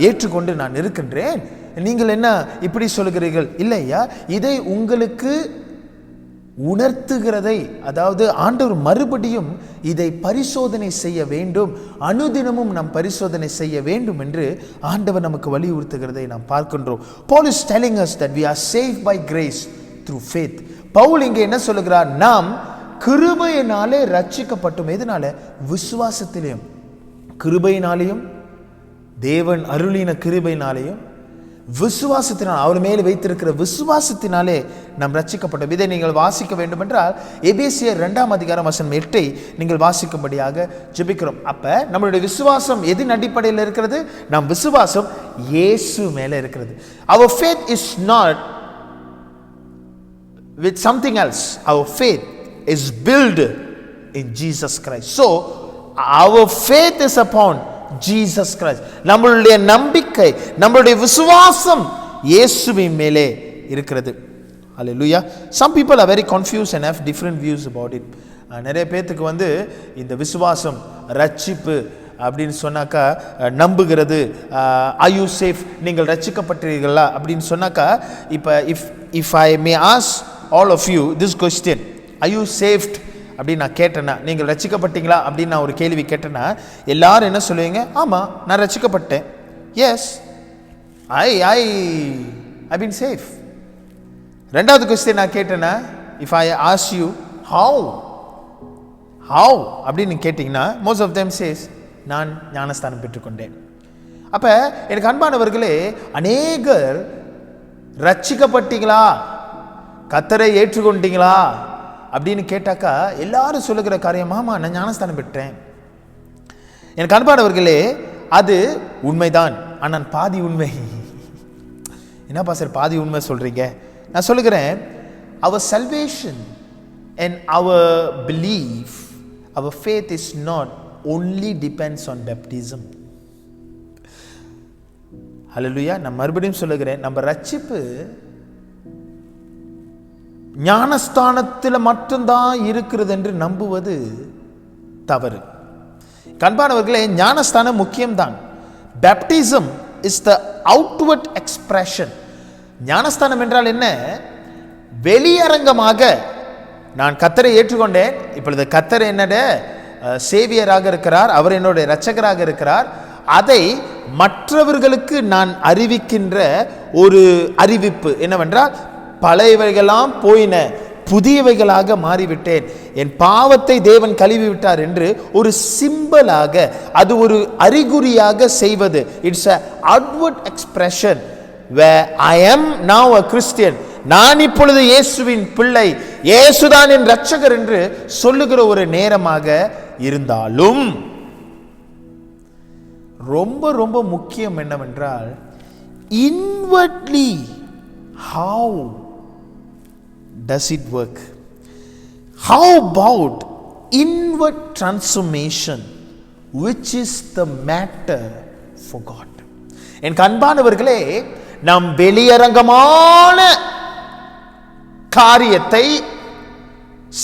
ஏற்றுக்கொண்டு நான் இருக்கின்றேன், நீங்கள் என்ன இப்படி சொல்லுகிறீர்கள்? இல்லையா, இதை உங்களுக்கு உணர்த்துகிறதை, அதாவது ஆண்டவர் மறுபடியும் இதை பரிசோதனை செய்ய வேண்டும், அனுதினமும் நாம் பரிசோதனை செய்ய வேண்டும் என்று ஆண்டவர் நமக்கு வலியுறுத்துகிறதை நாம் பார்க்கின்றோம். Paul is telling us that we are saved by grace through faith. Pavul இங்கே என்ன சொல்லுகிறார்? நாம் கிருபையினாலே ரட்சிக்கப்பட்டோம். எதனால? விசுவாசத்திலேயும். கிருபையினாலேயும், தேவன் அருளின கிருபையினாலேயும், விசுவாசத்தினால், அவர் மேலே வைத்திருக்கிற விசுவாசத்தினாலே நாம் ரட்சிக்கப்பட்டோம். இதை நீங்கள் வாசிக்க வேண்டும் என்றால் எபேசியர் 2ஆம் அதிகாரம் வசனம் 8 நீங்கள் வாசிக்கும்படியாக ஜெபிக்கிறோம். அப்ப நம்மளுடைய விசுவாசம் எதின் அடிப்படையில் இருக்கிறது? நம் விசுவாசம் இயேசு மேலே இருக்கிறது. Our faith is not with something else. Our faith is built in Jesus Christ. So our faith is upon Jesus Christ. நம்மளுடைய நம்பிக்கை, நம்மளுடைய விசுவாசம் இயேசுவின் மேலே இருக்கிறது. Hallelujah. Some people are very confused and have different views about it. நிறைய பேத்துக்கு இந்த விசுவாசம், ரட்சிப்பு அப்படின்னு சொன்னாக்கா, நம்புகிறது, are you safe, நீங்கள் ரட்சிக்கப்பட்டீர்களா அப்படின்னு சொன்னாக்கா, இப்போ if I may ask all of you this question, are you saved அப்படின்னு நான் கேட்டேன்னா, நீங்கள் ரட்சிக்கப்பட்டீங்களா அப்படின்னு நான் ஒரு கேள்வி கேட்டேன்னா எல்லாரும் என்ன சொல்லுவீங்க? ஆமாம், நான் ரட்சிக்கப்பட்டேன். Yes, I been safe. 2வது கொஸ்டின் நான் கேட்டேன்னா, if I ask you how, how அப்படின்னு கேட்டிங்கன்னா மோஸ்ட் ஆஃப் தெம் சேஸ் நான் ஞானஸ்தானம் பெற்றுக்கொண்டேன். அப்போ எனக்கு அன்பானவர்களே, அநேகர் ரட்சிக்கப்பட்டீங்களா, கர்த்தரை ஏற்றுக்கொண்டீங்களா அப்படின்னு கேட்டாக்கா எல்லாரும் சொல்லுகிற காரியம், ஆமா நான் ஞானஸ்தானம் பெற்றேன். எனக்கு அன்பானவர்களே, அது உண்மைதான், ஆனால் பாதி உண்மை. என்னப்பா சார் பாதி உண்மை சொல்றீங்க? நான் சொல்லுகிறேன், our salvation and our belief, our faith is not only depends on baptism. ஹல்லேலூயா. நான் மறுபடியும் சொல்லுகிறேன், நம்ம ரட்சிப்பு ஞானஸ்தானத்தில் மட்டும்தான் இருக்கிறது என்று நம்புவது தவறு. அன்பானவர்களே, ஞானஸ்தானம் முக்கியம்தான். Baptism is the outward expression. ஞானஸ்தானம் என்றால் என்ன? வெளியரங்கமாக நான் கர்த்தரை ஏற்றுக்கொண்டேன், இப்பொழுது கர்த்தர் என்னோட சேவியராக இருக்கிறார், அவர் என்னுடைய இரட்சகராக இருக்கிறார், அதை மற்றவர்களுக்கு நான் அறிவிக்கின்ற ஒரு அறிவிப்பு என்னவென்றால், பழையவைகளாம் போயின, புதியவைகளாக மாறிவிட்டேன், என் பாவத்தை தேவன் கழுவி விட்டார் என்று ஒரு சிம்பலாக, அது ஒரு அறிகுறியாக செய்வது. It's a outward expression where I am now a Christian. நான் இப்பொழுது இயேசுவின் பிள்ளை, இயேசுதான் என் இரட்சகர் என்று சொல்லுகிற ஒரு நேரமாக இருந்தாலும், ரொம்ப ரொம்ப முக்கியம் என்னவென்றால், inwardly how does it work? How about inward transformation, which is the matter for God? என் அன்பானவர்களே, நாம் வெளியரங்கமான காரியத்தை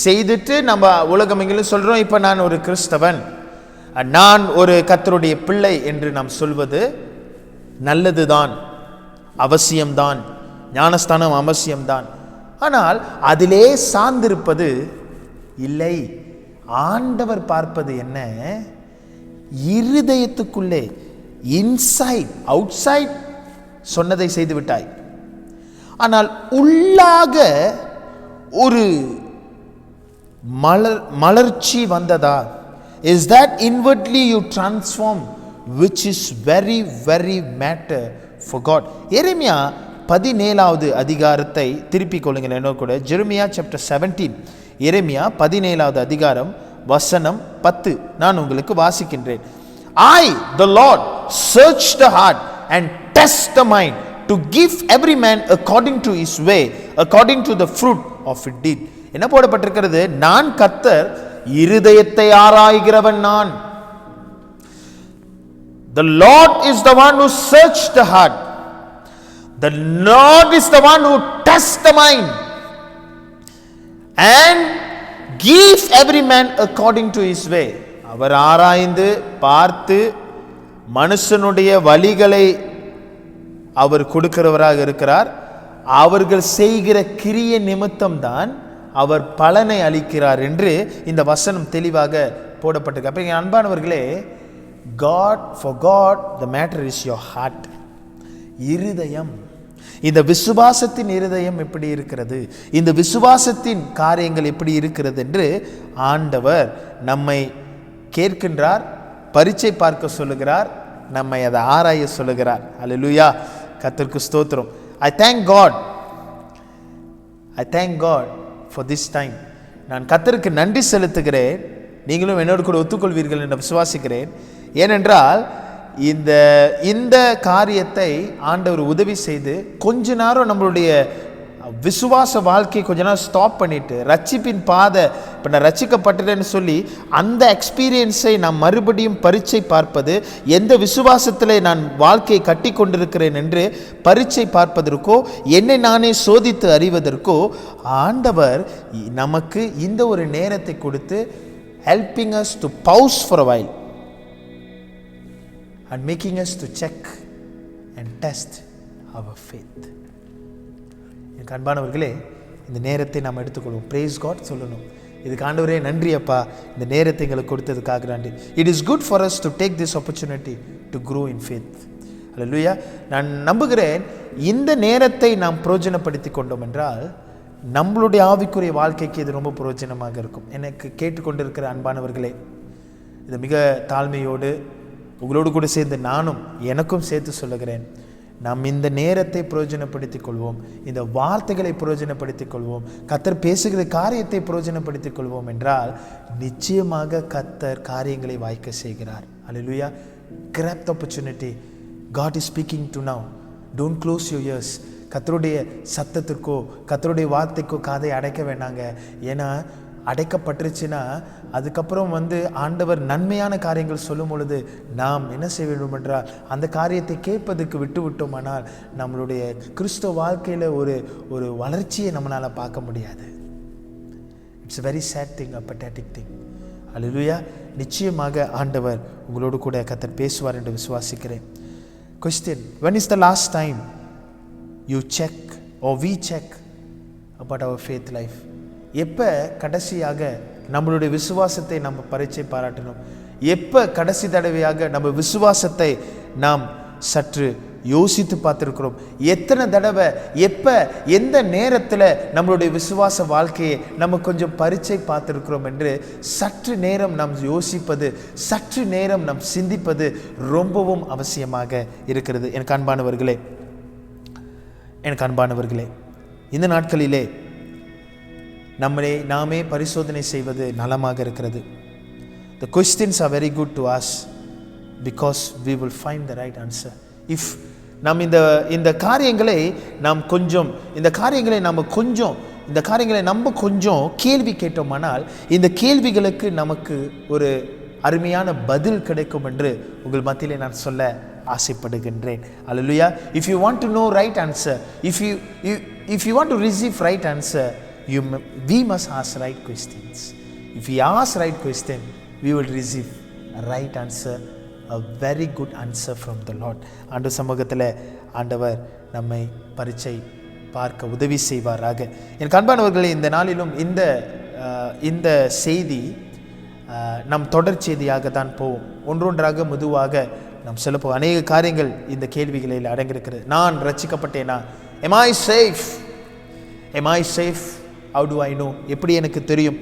செய்துட்டு நம்ம உலகமெங்கிலும் சொல்றோம், இப்ப நான் ஒரு கிறிஸ்தவன், நான் ஒரு கர்த்தருடைய பிள்ளை என்று நாம் சொல்வது நல்லதுதான், அவசியம்தான், ஞானஸ்தானம் அவசியம்தான். ஆனால் அதிலே சார்ந்திருப்பது இல்லை. ஆண்டவர் பார்ப்பது என்ன? இருதயத்துக்குள்ளே, இன்சைட் அவுட்சைட் சொன்னதை செய்து விட்டாய், ஆனால் உள்ளாக ஒரு மலர்ச்சி வந்ததா? Is that inwardly you transform, which is very very matter for God. எரேமியா 17வது அதிகாரத்தை திருப்பிக் கொள்ளுங்கள் என்ன கூட. ஜெரமியா சாப்டர் 17, எரேமியா 17வது அதிகாரம் வசனம் 10 நான் உங்களுக்கு வாசிக்கின்றேன். I the Lord search the heart and test the mind to give every man according to his way, according to the fruit of his deed. என்ன போடப்பட்டிருக்கிறது? நான் கர்த்தர், இருதயத்தை ஆராய்கிறவன் நான். The Lord is the one who searched the heart. The Lord is the one who tests the mind and give every man according to his way. அவர் ஆராய்ந்து பார்த்து மனுஷனுடைய வழிகளை அவர் கொடுக்கிறவராக இருக்கிறார். அவர்கள் செய்கிற கிரிய நிமித்தம் தான் அவர் பலனை அளிக்கிறார் என்று இந்த வசனம் தெளிவாக போடப்பட்டிருக்கு. அப்ப அன்பானவர்களே, God, for God the matter is your heart. இருதயம். இந்த விசுவாசத்தின் இருதயம் எப்படி இருக்கிறது, இந்த விசுவாசத்தின் காரியங்கள் எப்படி இருக்கிறது என்று ஆண்டவர் நம்மை கேட்கின்றார், பரீட்சை பார்க்க சொல்லுகிறார், நம்மை அதை ஆராய சொல்லுகிறார். அல்லேலூயா, கர்த்தருக்கு ஸ்தோத்திரம். I thank God for this time. நான் கர்த்தருக்கு நன்றி செலுத்துகிறேன். நீங்களும் என்னோடு கூட ஒத்துக்கொள்வீர்கள் என்று விசுவாசிக்கிறேன். ஏனென்றால் இந்த காரியத்தை ஆண்டவர் உதவி செய்து கொஞ்ச நேரம் நம்மளுடைய விசுவாச வாழ்க்கையை கொஞ்ச நேரம் ஸ்டாப் பண்ணிட்டு, ரட்சிப்பின் பாதை, இப்போ நான் ரட்சிக்கப்பட்டேன்னு சொல்லி அந்த எக்ஸ்பீரியன்ஸை நான் மறுபடியும் பரீட்சை பார்ப்பது, எந்த விசுவாசத்தில் நான் வாழ்க்கையை கட்டி கொண்டிருக்கிறேன் என்று பரீட்சை பார்ப்பதற்கோ, என்னை நானே சோதித்து அறிவதற்கோ ஆண்டவர் நமக்கு இந்த ஒரு நேரத்தை கொடுத்து helping us to pause for a while and making us to check and test our faith. என் அன்பானவர்களே, இந்த நேரத்தை நாம் எடுத்துக்கொள்வோம். praise God சொல்லணும். இதுக்கு ஆண்டவரே நன்றி அப்பா, இந்த நேரத்தை எங்களுக்கு கொடுத்ததுக்காக நன்றி. It is good for us to take this opportunity to grow in faith. அல்லேலூயா. நான் நம்புகிறேன் இந்த நேரத்தை நாம் பிரயோஜனப்படுத்தி கொண்டோம் என்றால் நம்மளுடைய ஆவிக்குரிய வாழ்க்கைக்கு இது ரொம்ப பிரயோஜனமாக இருக்கும். எனக்கு கேட்டுக்கொண்டிருக்கிற அன்பானவர்களே, இது மிக தாழ்மையோடு உங்களோடு கூட சேர்ந்து நானும் எனக்கும் சேர்த்து சொல்லுகிறேன். நாம் இந்த நேரத்தை பிரயோஜனப்படுத்திக் கொள்வோம், இந்த வார்த்தைகளை பிரயோஜனப்படுத்திக் கொள்வோம், கர்த்தர் பேசுகிற காரியத்தை பிரயோஜனப்படுத்திக் கொள்வோம் என்றால் நிச்சயமாக கர்த்தர் காரியங்களை வாய்க்க செய்கிறார். Hallelujah. Grab the opportunity. God is speaking to now. Don't close your ears. கர்த்தருடைய சத்தத்திற்கோ கர்த்தருடைய வார்த்தைக்கோ காதை அடைக்க வேண்டாங்க. ஏன்னா அடைக்கப்பட்டுருச்சுன்னா அதுக்கப்புறம் ஆண்டவர் நன்மையான காரியங்கள் சொல்லும் பொழுது நாம் என்ன செய்ய வேண்டும் என்றால் அந்த காரியத்தை கேட்பதற்கு விட்டு விட்டோமானால் நம்மளுடைய கிறிஸ்தவ வாழ்க்கையில் ஒரு வளர்ச்சியை நம்மளால் பார்க்க முடியாது. It's very sad thing, a pathetic thing. அல்லேலூயா. நிச்சயமாக ஆண்டவர் உங்களோடு கூட கர்த்தர் பேசுவார் என்று விசுவாசிக்கிறேன். Question: when is the last time you check or we check about our faith life? எப்போ கடைசியாக நம்மளுடைய விசுவாசத்தை நம்ம பரீட்சை பாராட்டணும்? எப்போ கடைசி தடவையாக நம்ம விசுவாசத்தை நாம் சற்று யோசித்து பார்த்துருக்கிறோம்? எத்தனை தடவை, எப்போ, எந்த நேரத்தில் நம்மளுடைய விசுவாச வாழ்க்கையை நம்ம கொஞ்சம் பரீட்சை பார்த்துருக்கிறோம் என்று சற்று நேரம் நாம் யோசிப்பது, சற்று நேரம் நாம் சிந்திப்பது ரொம்பவும் அவசியமாக இருக்கிறது. எனக்கு அன்பானவர்களே, இந்த நாட்களிலே நாமே பரிசோதனை செய்வது நலமாக இருக்கிறது. The questions are very good to us because we will find the right answer. If நாம் இந்த காரியங்களை நம்ம கொஞ்சம் கேள்வி கேட்டோமானால் இந்த கேள்விகளுக்கு நமக்கு ஒரு அருமையான பதில் கிடைக்கும் என்று உங்கள் மத்தியிலே நான் சொல்ல ஆசைப்படுகின்றேன். Hallelujah. If you want to know right answer, if you want to receive right answer, we must ask right questions. If we ask right question, we will receive a right answer, a very good answer from the Lord. ஆண்டவர் சமூகத்தில் ஆண்டவர் நம்மை பரீட்சை பார்க்க உதவி செய்வாராக. எனக்கு அன்பானவர்களே, இந்த நாளிலும் இந்த செய்தி நம் தொடர் செய்தியாக தான் போவோம். ஒன்றொன்றாக மெதுவாக நாம் சொல்லப்போம். அநேக காரியங்கள் இந்த கேள்விகளில் அடங்கியிருக்கிறது. நான் ரட்சிக்கப்பட்டேனா? Am I safe? Am I safe? How do I know? எப்படி எனக்கு தெரியும்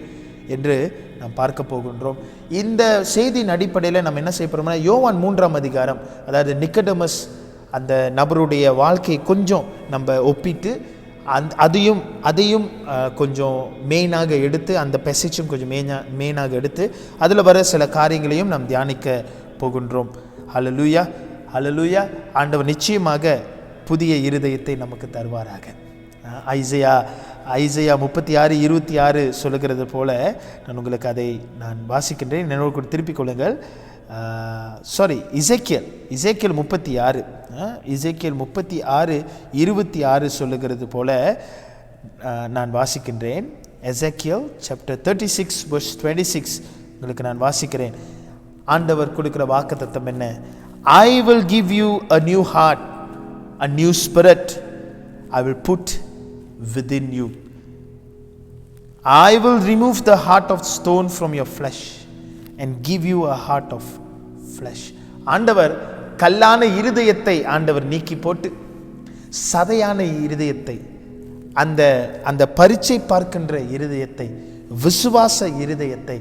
என்று நாம் பார்க்க போகின்றோம். இந்த செய்தியின் அடிப்படையில் நம்ம என்ன செய்ய போகிறோம்னா, யோவான் 3ஆம் அதிகாரம், அதாவது நிக்கோடேமஸ் அந்த நபருடைய வாழ்க்கையை கொஞ்சம் நம்ம ஒப்பிட்டு அதையும் கொஞ்சம் மெயினாக எடுத்து, அந்த பெசேஜும் கொஞ்சம் மெயினாக எடுத்து அதில் வர சில காரியங்களையும் நாம் தியானிக்க போகின்றோம். ஹல்லேலூயா, ஹல்லேலூயா. ஆண்டவர் நிச்சயமாக புதிய இருதயத்தை நமக்கு தருவாராக. ஐசையா 36:26 சொல்லுகிறது போல நான் உங்களுக்கு அதை வாசிக்கின்றேன். என்னோடு கூட திருப்பிக் கொள்ளுங்கள். இசைக்கியல் 36:26 சொல்லுகிறது போல நான் வாசிக்கின்றேன். எசேக்கியல் chapter 36 verse 26 உங்களுக்கு நான் வாசிக்கிறேன். ஆண்டவர் கொடுக்கிற வாக்குத்தத்தம் என்ன? I will give you a new heart, a new spirit I will put within you. I will remove the heart of stone from your flesh and give you a heart of flesh. ஆண்டவர் கல்லான இருதயத்தை ஆண்டவர் நீக்கி போட்டு சதையான இருதயத்தை, அந்த பரீட்சை பார்க்கின்ற இருதயத்தை, விசுவாச இருதயத்தை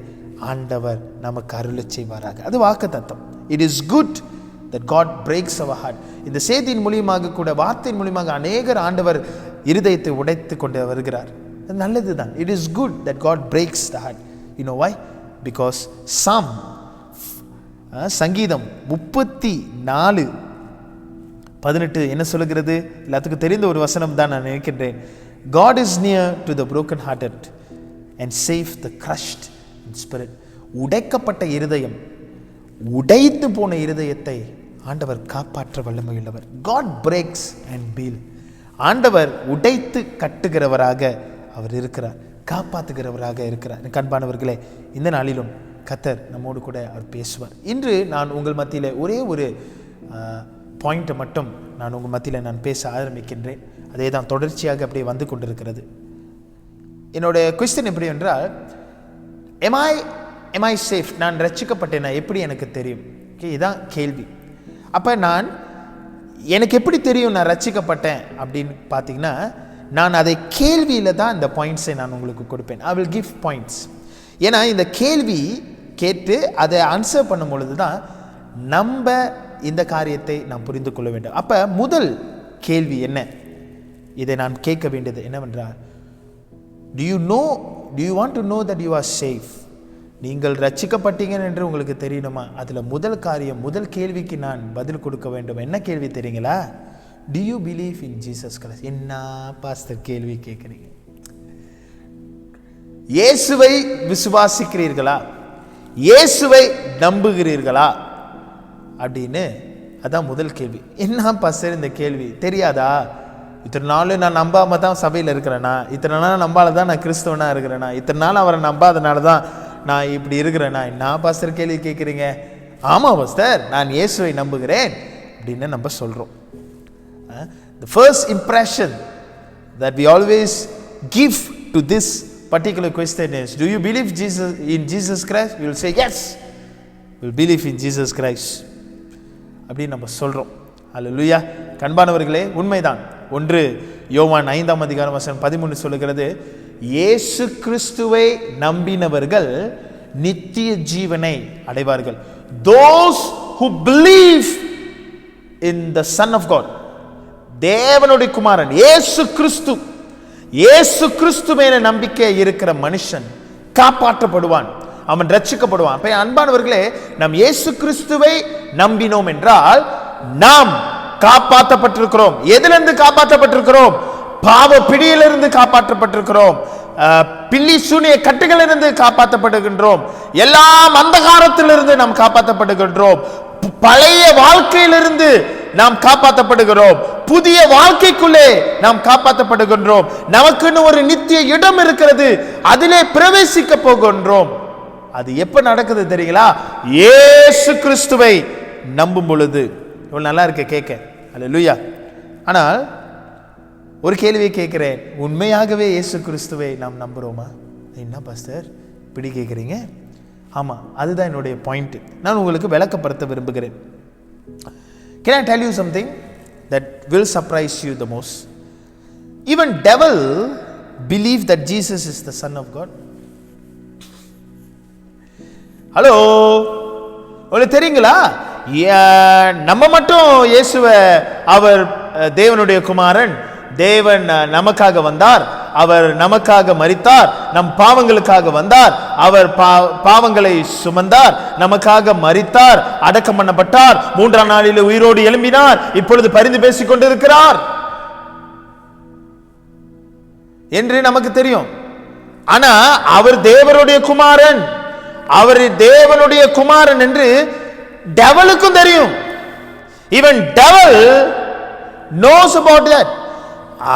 ஆண்டவர் நமக்கு அருளச் செய்வாராக. அது வாக்குத்தத்தம். It is good that God breaks our heart. இந்த செய்தியின் மூலியமாக கூட, வார்த்தையின் மூலியமாக அநேகர் ஆண்டவர் இருதயத்தை உடைத்து கொண்டு வருகிறார். நல்லது தான். It is good that God breaks the heart. You know why? Because சங்கீதம் 34:18 என்ன சொல்லுகிறது? எல்லாத்துக்கும் தெரிந்த ஒரு வசனம் தான் நான் நினைக்கின்றேன். God is near to the broken hearted and save the crushed in spirit. உடைக்கப்பட்ட இருதயம், உடைத்து போன இருதயத்தை ஆண்டவர் காப்பாற்ற வல்லமையுள்ளவர். God breaks and build. ஆண்டவர் உடைத்து கட்டுகிறவராக அவர் இருக்கிறார், காப்பாற்றுகிறவராக இருக்கிறார். அன்பானவர்களே, இந்த நாளிலும் கர்த்தர் நம்மோடு கூட அவர் பேசுவார். இன்று நான் உங்கள் மத்தியில் ஒரே ஒரு பாயிண்ட்டை மட்டும் நான் உங்கள் மத்தியில் நான் பேச ஆரம்பிக்கின்றேன். அதே தான் தொடர்ச்சியாக அப்படியே வந்து கொண்டிருக்கிறது. என்னுடைய கொஸ்டின் எப்படி என்றால், am I safe? நான் ரட்சிக்கப்பட்டேனா எப்படி எனக்கு தெரியும்? இதுதான் கேள்வி. அப்போ எனக்கு எப்படி தெரியும் நான் ரட்சிக்கப்பட்டேன் அப்படின்னு பார்த்தீங்கன்னா, நான் அதை கேள்வியில் தான் இந்த பாயிண்ட்ஸை நான் உங்களுக்கு கொடுப்பேன். I will give points. ஏன்னா இந்த கேள்வி கேட்டு அதை ஆன்சர் பண்ணும் பொழுது தான் நம்ம இந்த காரியத்தை நாம் புரிந்து கொள்ள வேண்டும். அப்போ முதல் கேள்வி என்ன, இதை நான் கேட்க வேண்டியது என்னவென்றால், do you want to know that you are safe? நீங்கள் ரட்சிக்கப்பட்டீங்க என்று உங்களுக்கு தெரியணுமா? அதில் முதல் காரியம், முதல் கேள்விக்கு நான் பதில் கொடுக்க வேண்டும். என்ன கேள்வி தெரியுங்களா? Do you believe in Jesus Christ? என்ன பாஸ்டர் கேள்வி கேட்குறீங்க? இயேசுவை விசுவாசிக்கிறீர்களா? இயேசுவை நம்புகிறீர்களா அப்படின்னு அதான் முதல் கேள்வி. என்ன பாஸ்டர் இந்த கேள்வி தெரியாதா? இத்தனை நாள் நான் நம்பாம தான் சபையில் இருக்கிறேனா? இத்தனை நாள் நம்பால தான் நான் கிறிஸ்தவனா இருக்கிறேனா? இத்தனை நாள் அவரை நம்பாதனால தான் நான் இப்படி இருக்கிறேனா? என்ன பாஸ்டர் கேள்வி கேட்குறீங்க? ஆமாம் பாஸ்டர், நான் இயேசுவை நம்புகிறேன் அப்படின்னு நம்ம சொல்கிறோம். The first impression that we always give to this particular question is, do you believe in Jesus Christ? We will say yes, we will believe in Jesus Christ அப்படின்னு நம்ம சொல்கிறோம். அல்லேலூயா. கண்பானவர்களே, உண்மைதான். 1 யோவான் 5:13 சொல்லுகிறது, இயேசு கிறிஸ்துவை நம்பினவர்கள் நித்திய ஜீவனை அடைவார்கள். Those who believe in the Son of God, தேவனுடைய குமாரன் இயேசு கிறிஸ்து மேல நம்பிக்கை இருக்கிற மனுஷன் காப்பாற்றப்படுவான், அவன் ரட்சிக்கப்படுவான். அப்ப அன்பானவர்களே, நாம் இயேசு கிறிஸ்துவை நம்பினோம் என்றால் நாம் காப்பாற்றப்பட்டிருக்கிறோம். எதிலிருந்து காப்பாற்றப்பட்டிருக்கிறோம்? பாவ பிடியிலிருந்து காப்பாற்றப்பட்டிருக்கிறோம். பில்லி சூனிய கட்டுகளிலிருந்து காப்பாற்றப்படுகின்றோம். எல்லாம் அந்தகாரத்திலிருந்து நாம் காப்பாற்றப்படுகின்றோம். பழைய வாழ்க்கையிலிருந்து நாம் காப்பாற்றப்படுகிறோம். புதிய வாழ்க்கைக்குள்ளே நாம் காப்பாற்றப்படுகின்றோம். நமக்குன்னு ஒரு நித்திய இடம் இருக்கிறது, அதிலே பிரவேசிக்க போகின்றோம். அது எப்ப நடக்குது தெரியுங்களா? இயேசு கிறிஸ்துவை நம்பும் பொழுது. இவ்வளவு நல்லா இருக்க கேட்க. அல்லேலூயா. ஆனால் ஒரு கேள்வியை கேட்கிறேன், உண்மையாகவே இயேசு கிறிஸ்துவை நாம் நம்புறோமா? என்ன பாஸ்டர் இப்படி கேட்குறீங்க? ஆமா, அதுதான் என்னுடைய பாயிண்ட். நான் உங்களுக்கு விளக்கப்படுத்த விரும்புகிறேன். Can I tell you something that will surprise you the most? Even devil believe that Jesus is the Son of God. Hello, உங்களுக்கு தெரியுங்களா? நம்ம மட்டும் இயேசுவை அவர் தேவனுடைய குமாரன், தேவன் நமக்காக வந்தார், அவர் நமக்காக மரித்தார், நம் பாவங்களுக்காக வந்தார், அவர் பாவங்களை சுமந்தார், நமக்காக மரித்தார், அடக்கம் பண்ணப்பட்டார், 3ஆம் நாளில் உயிரோடு எழும்பினார், இப்பொழுது பரிந்து பேசிக் கொண்டிருக்கிறார் என்று நமக்கு தெரியும். ஆனா அவர் தேவனுடைய குமாரன், அவர் தேவனுடைய குமாரன் என்று டெவலுக்கும் தெரியும். Even devil knows about that.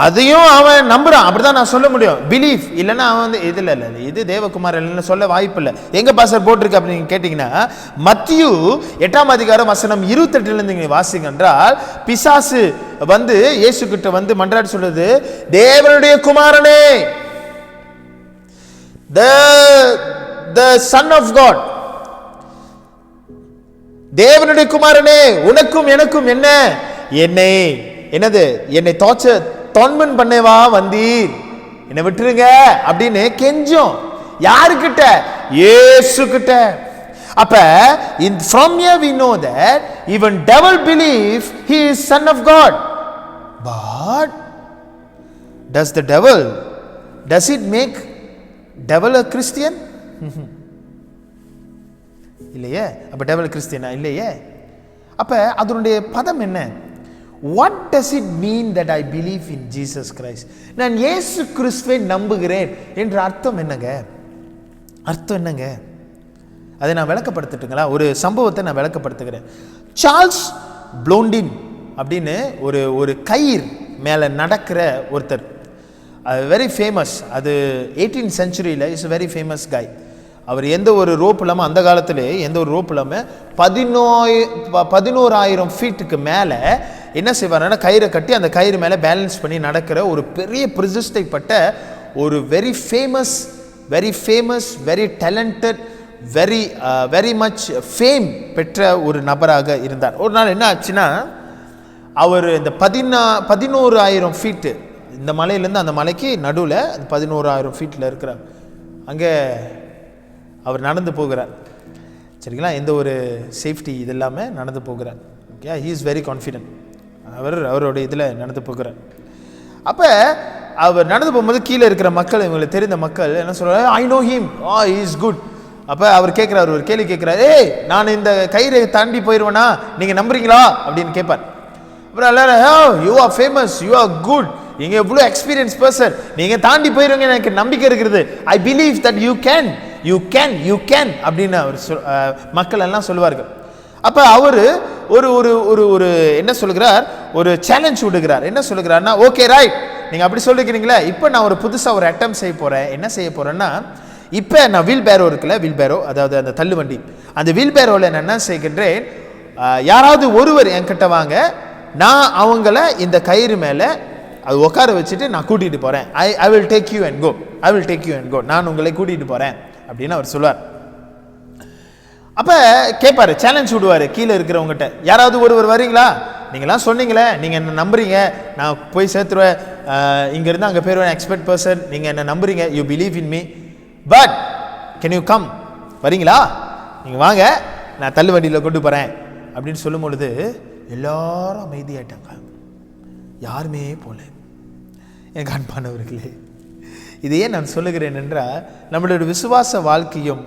அதையும் அவன் நம்புறான். அப்படிதான் நான் சொல்ல முடியும். பிலீஃப் இல்லைன்னா அவன் வந்து இதுல இல்ல இது தேவகுமார் இல்லைன்னு சொல்ல வாய்ப்பு இல்லை. எங்க பாஸ்டர் போட்டிருக்கு அப்படின்னு கேட்டீங்கன்னா, மத்தியு 8ஆம் அதிகாரம் வசனம் 28 நீங்க வாசிங்க என்றால், பிசாசு வந்து இயேசு கிட்ட வந்து மன்றாடி சொல்றது, தேவனுடைய குமாரனே, the son of God, தேவனுடைய குமாரனே, உனக்கும் எனக்கும் என்ன, என்னை தொன்மன் பண்ணவா வந்தீர், என்னை விட்டுருங்க அப்படின்னு கெஞ்சும். யாருக்கிட்ட? இயேசு கிட்ட. அப்ப from here we know that even devil believe he is son of God. But does it make devil a Christian? இல்லையே. அப்ப டெவல் கிறிஸ்டியனா? இல்லையே. அப்ப அதனுடைய பதம் என்ன? What does it mean that I believe in Jesus Christ? நான் இயேசு கிறிஸ்துவை நம்புகிறேன் என்ற அர்த்தம் என்னங்க? அதை நான் விளக்கப்படுத்தட்டுங்களா? ஒரு சம்பவத்தை நான் விளக்கப்படுத்துகிறேன். சார்ல்ஸ் ப்ளோண்டின் அப்படின்னு ஒரு கயிறு மேலே நடக்கிற ஒருத்தர், வெரி ஃபேமஸ். அது 18th centuryல இஸ் வெரி ஃபேமஸ் காய். அவர் எந்த ஒரு ரோப் இல்லாமல், அந்த காலத்திலே எந்த ஒரு ரோப் இல்லாமல் 11,000 ஃபீட்டுக்கு மேலே என்ன செய்வார்னா கயிறை கட்டி அந்த கயிறு மேலே பேலன்ஸ் பண்ணி நடக்கிற ஒரு பெரிய பிரதிஷ்டைப்பட்ட ஒரு very famous very talented very much fame பெற்ற ஒரு நபராக இருந்தார். ஒரு நாள் என்ன ஆச்சுன்னா, அவர் இந்த 11,000 ஃபீட்டு இந்த மலையிலேருந்து அந்த மலைக்கு நடுவில் 11,000 ஃபீட்டில் இருக்கிறார். அங்கே அவர் நடந்து போகிறார். சரிங்களா, எந்த ஒரு சேஃப்டி இது இல்லாமல் நடந்து போகிறார். Okay, he is very confident. அவருடைய இதில் நடந்து போகிறார். அப்போ அவர் நடந்து போகும்போது கீழே இருக்கிற மக்கள், இவங்களுக்கு தெரிந்த மக்கள் என்ன சொல்கிறார், I know him, he is good. அப்போ அவர் கேட்குறாரு, ஒரு கேள்வி கேட்குறாரு, ஏய் நான் இந்த கயிறை தாண்டி போயிடுவேனா, நீங்கள் நம்புறீங்களா அப்படின்னு கேட்பார். அப்புறம் எல்லாரும், you are famous, you are good, நீங்கள் எவ்வளோ எக்ஸ்பீரியன்ஸ் பர்சன், நீங்கள் தாண்டி போயிடுவீங்க, எனக்கு நம்பிக்கை இருக்கிறது, I believe that you can அப்படின்னு அவர் மக்கள் எல்லாம் சொல்லுவார்கள். அப்போ அவர் ஒரு ஒரு ஒரு ஒரு என்ன சொல்லுகிறார், ஒரு சேலஞ்ச் விடுகிறார். என்ன சொல்லுகிறார்னா, ஓகே ரைட், நீங்கள் அப்படி சொல்லிக்கிறீங்களே, இப்போ நான் ஒரு புதுசாக ஒரு அட்டம் செய்ய போகிறேன். என்ன செய்ய போகிறேன்னா, இப்போ நான் வீல் பேரோ இருக்குல்ல, வீல் பேரோ அதாவது அந்த தள்ளுவண்டி, அந்த வீல் பேரோவில் நான் என்ன செய்கின்றேன், யாராவது ஒருவர் என்கிட்ட வாங்க, நான் அவங்கள இந்த கயிறு மேலே அது உட்கார வச்சுட்டு நான் கூட்டிகிட்டு போகிறேன். I will take you and go, நான் உங்களை கூட்டிகிட்டு போகிறேன் அப்படின்னு அவர் சொல்லுவார். அப்போ கேட்பார், சேலஞ்ச் விடுவார் கீழே இருக்கிறவங்ககிட்ட, யாராவது ஒருவர் வரீங்களா, நீங்களாம் சொன்னீங்களே, நீங்கள் என்ன நம்புறீங்க, நான் போய் சேர்த்துருவேன், இங்கேருந்து அங்கே போயிடுவேன், எக்ஸ்பர்ட் பர்சன், நீங்கள் என்ன நம்புறீங்க, you believe in me, but can you come, வரீங்களா, நீங்கள் வாங்க, நான் தள்ளு வண்டியில் கொண்டு போகிறேன் அப்படின்னு சொல்லும் பொழுது எல்லாரும் அமைதியாயிட்டாங்க, யாருமே போல. எனக்கு அன்பானவர்களே, இதையே நான் சொல்லுகிறேன் என்றால், நம்மளுடைய விசுவாச வாழ்க்கையும்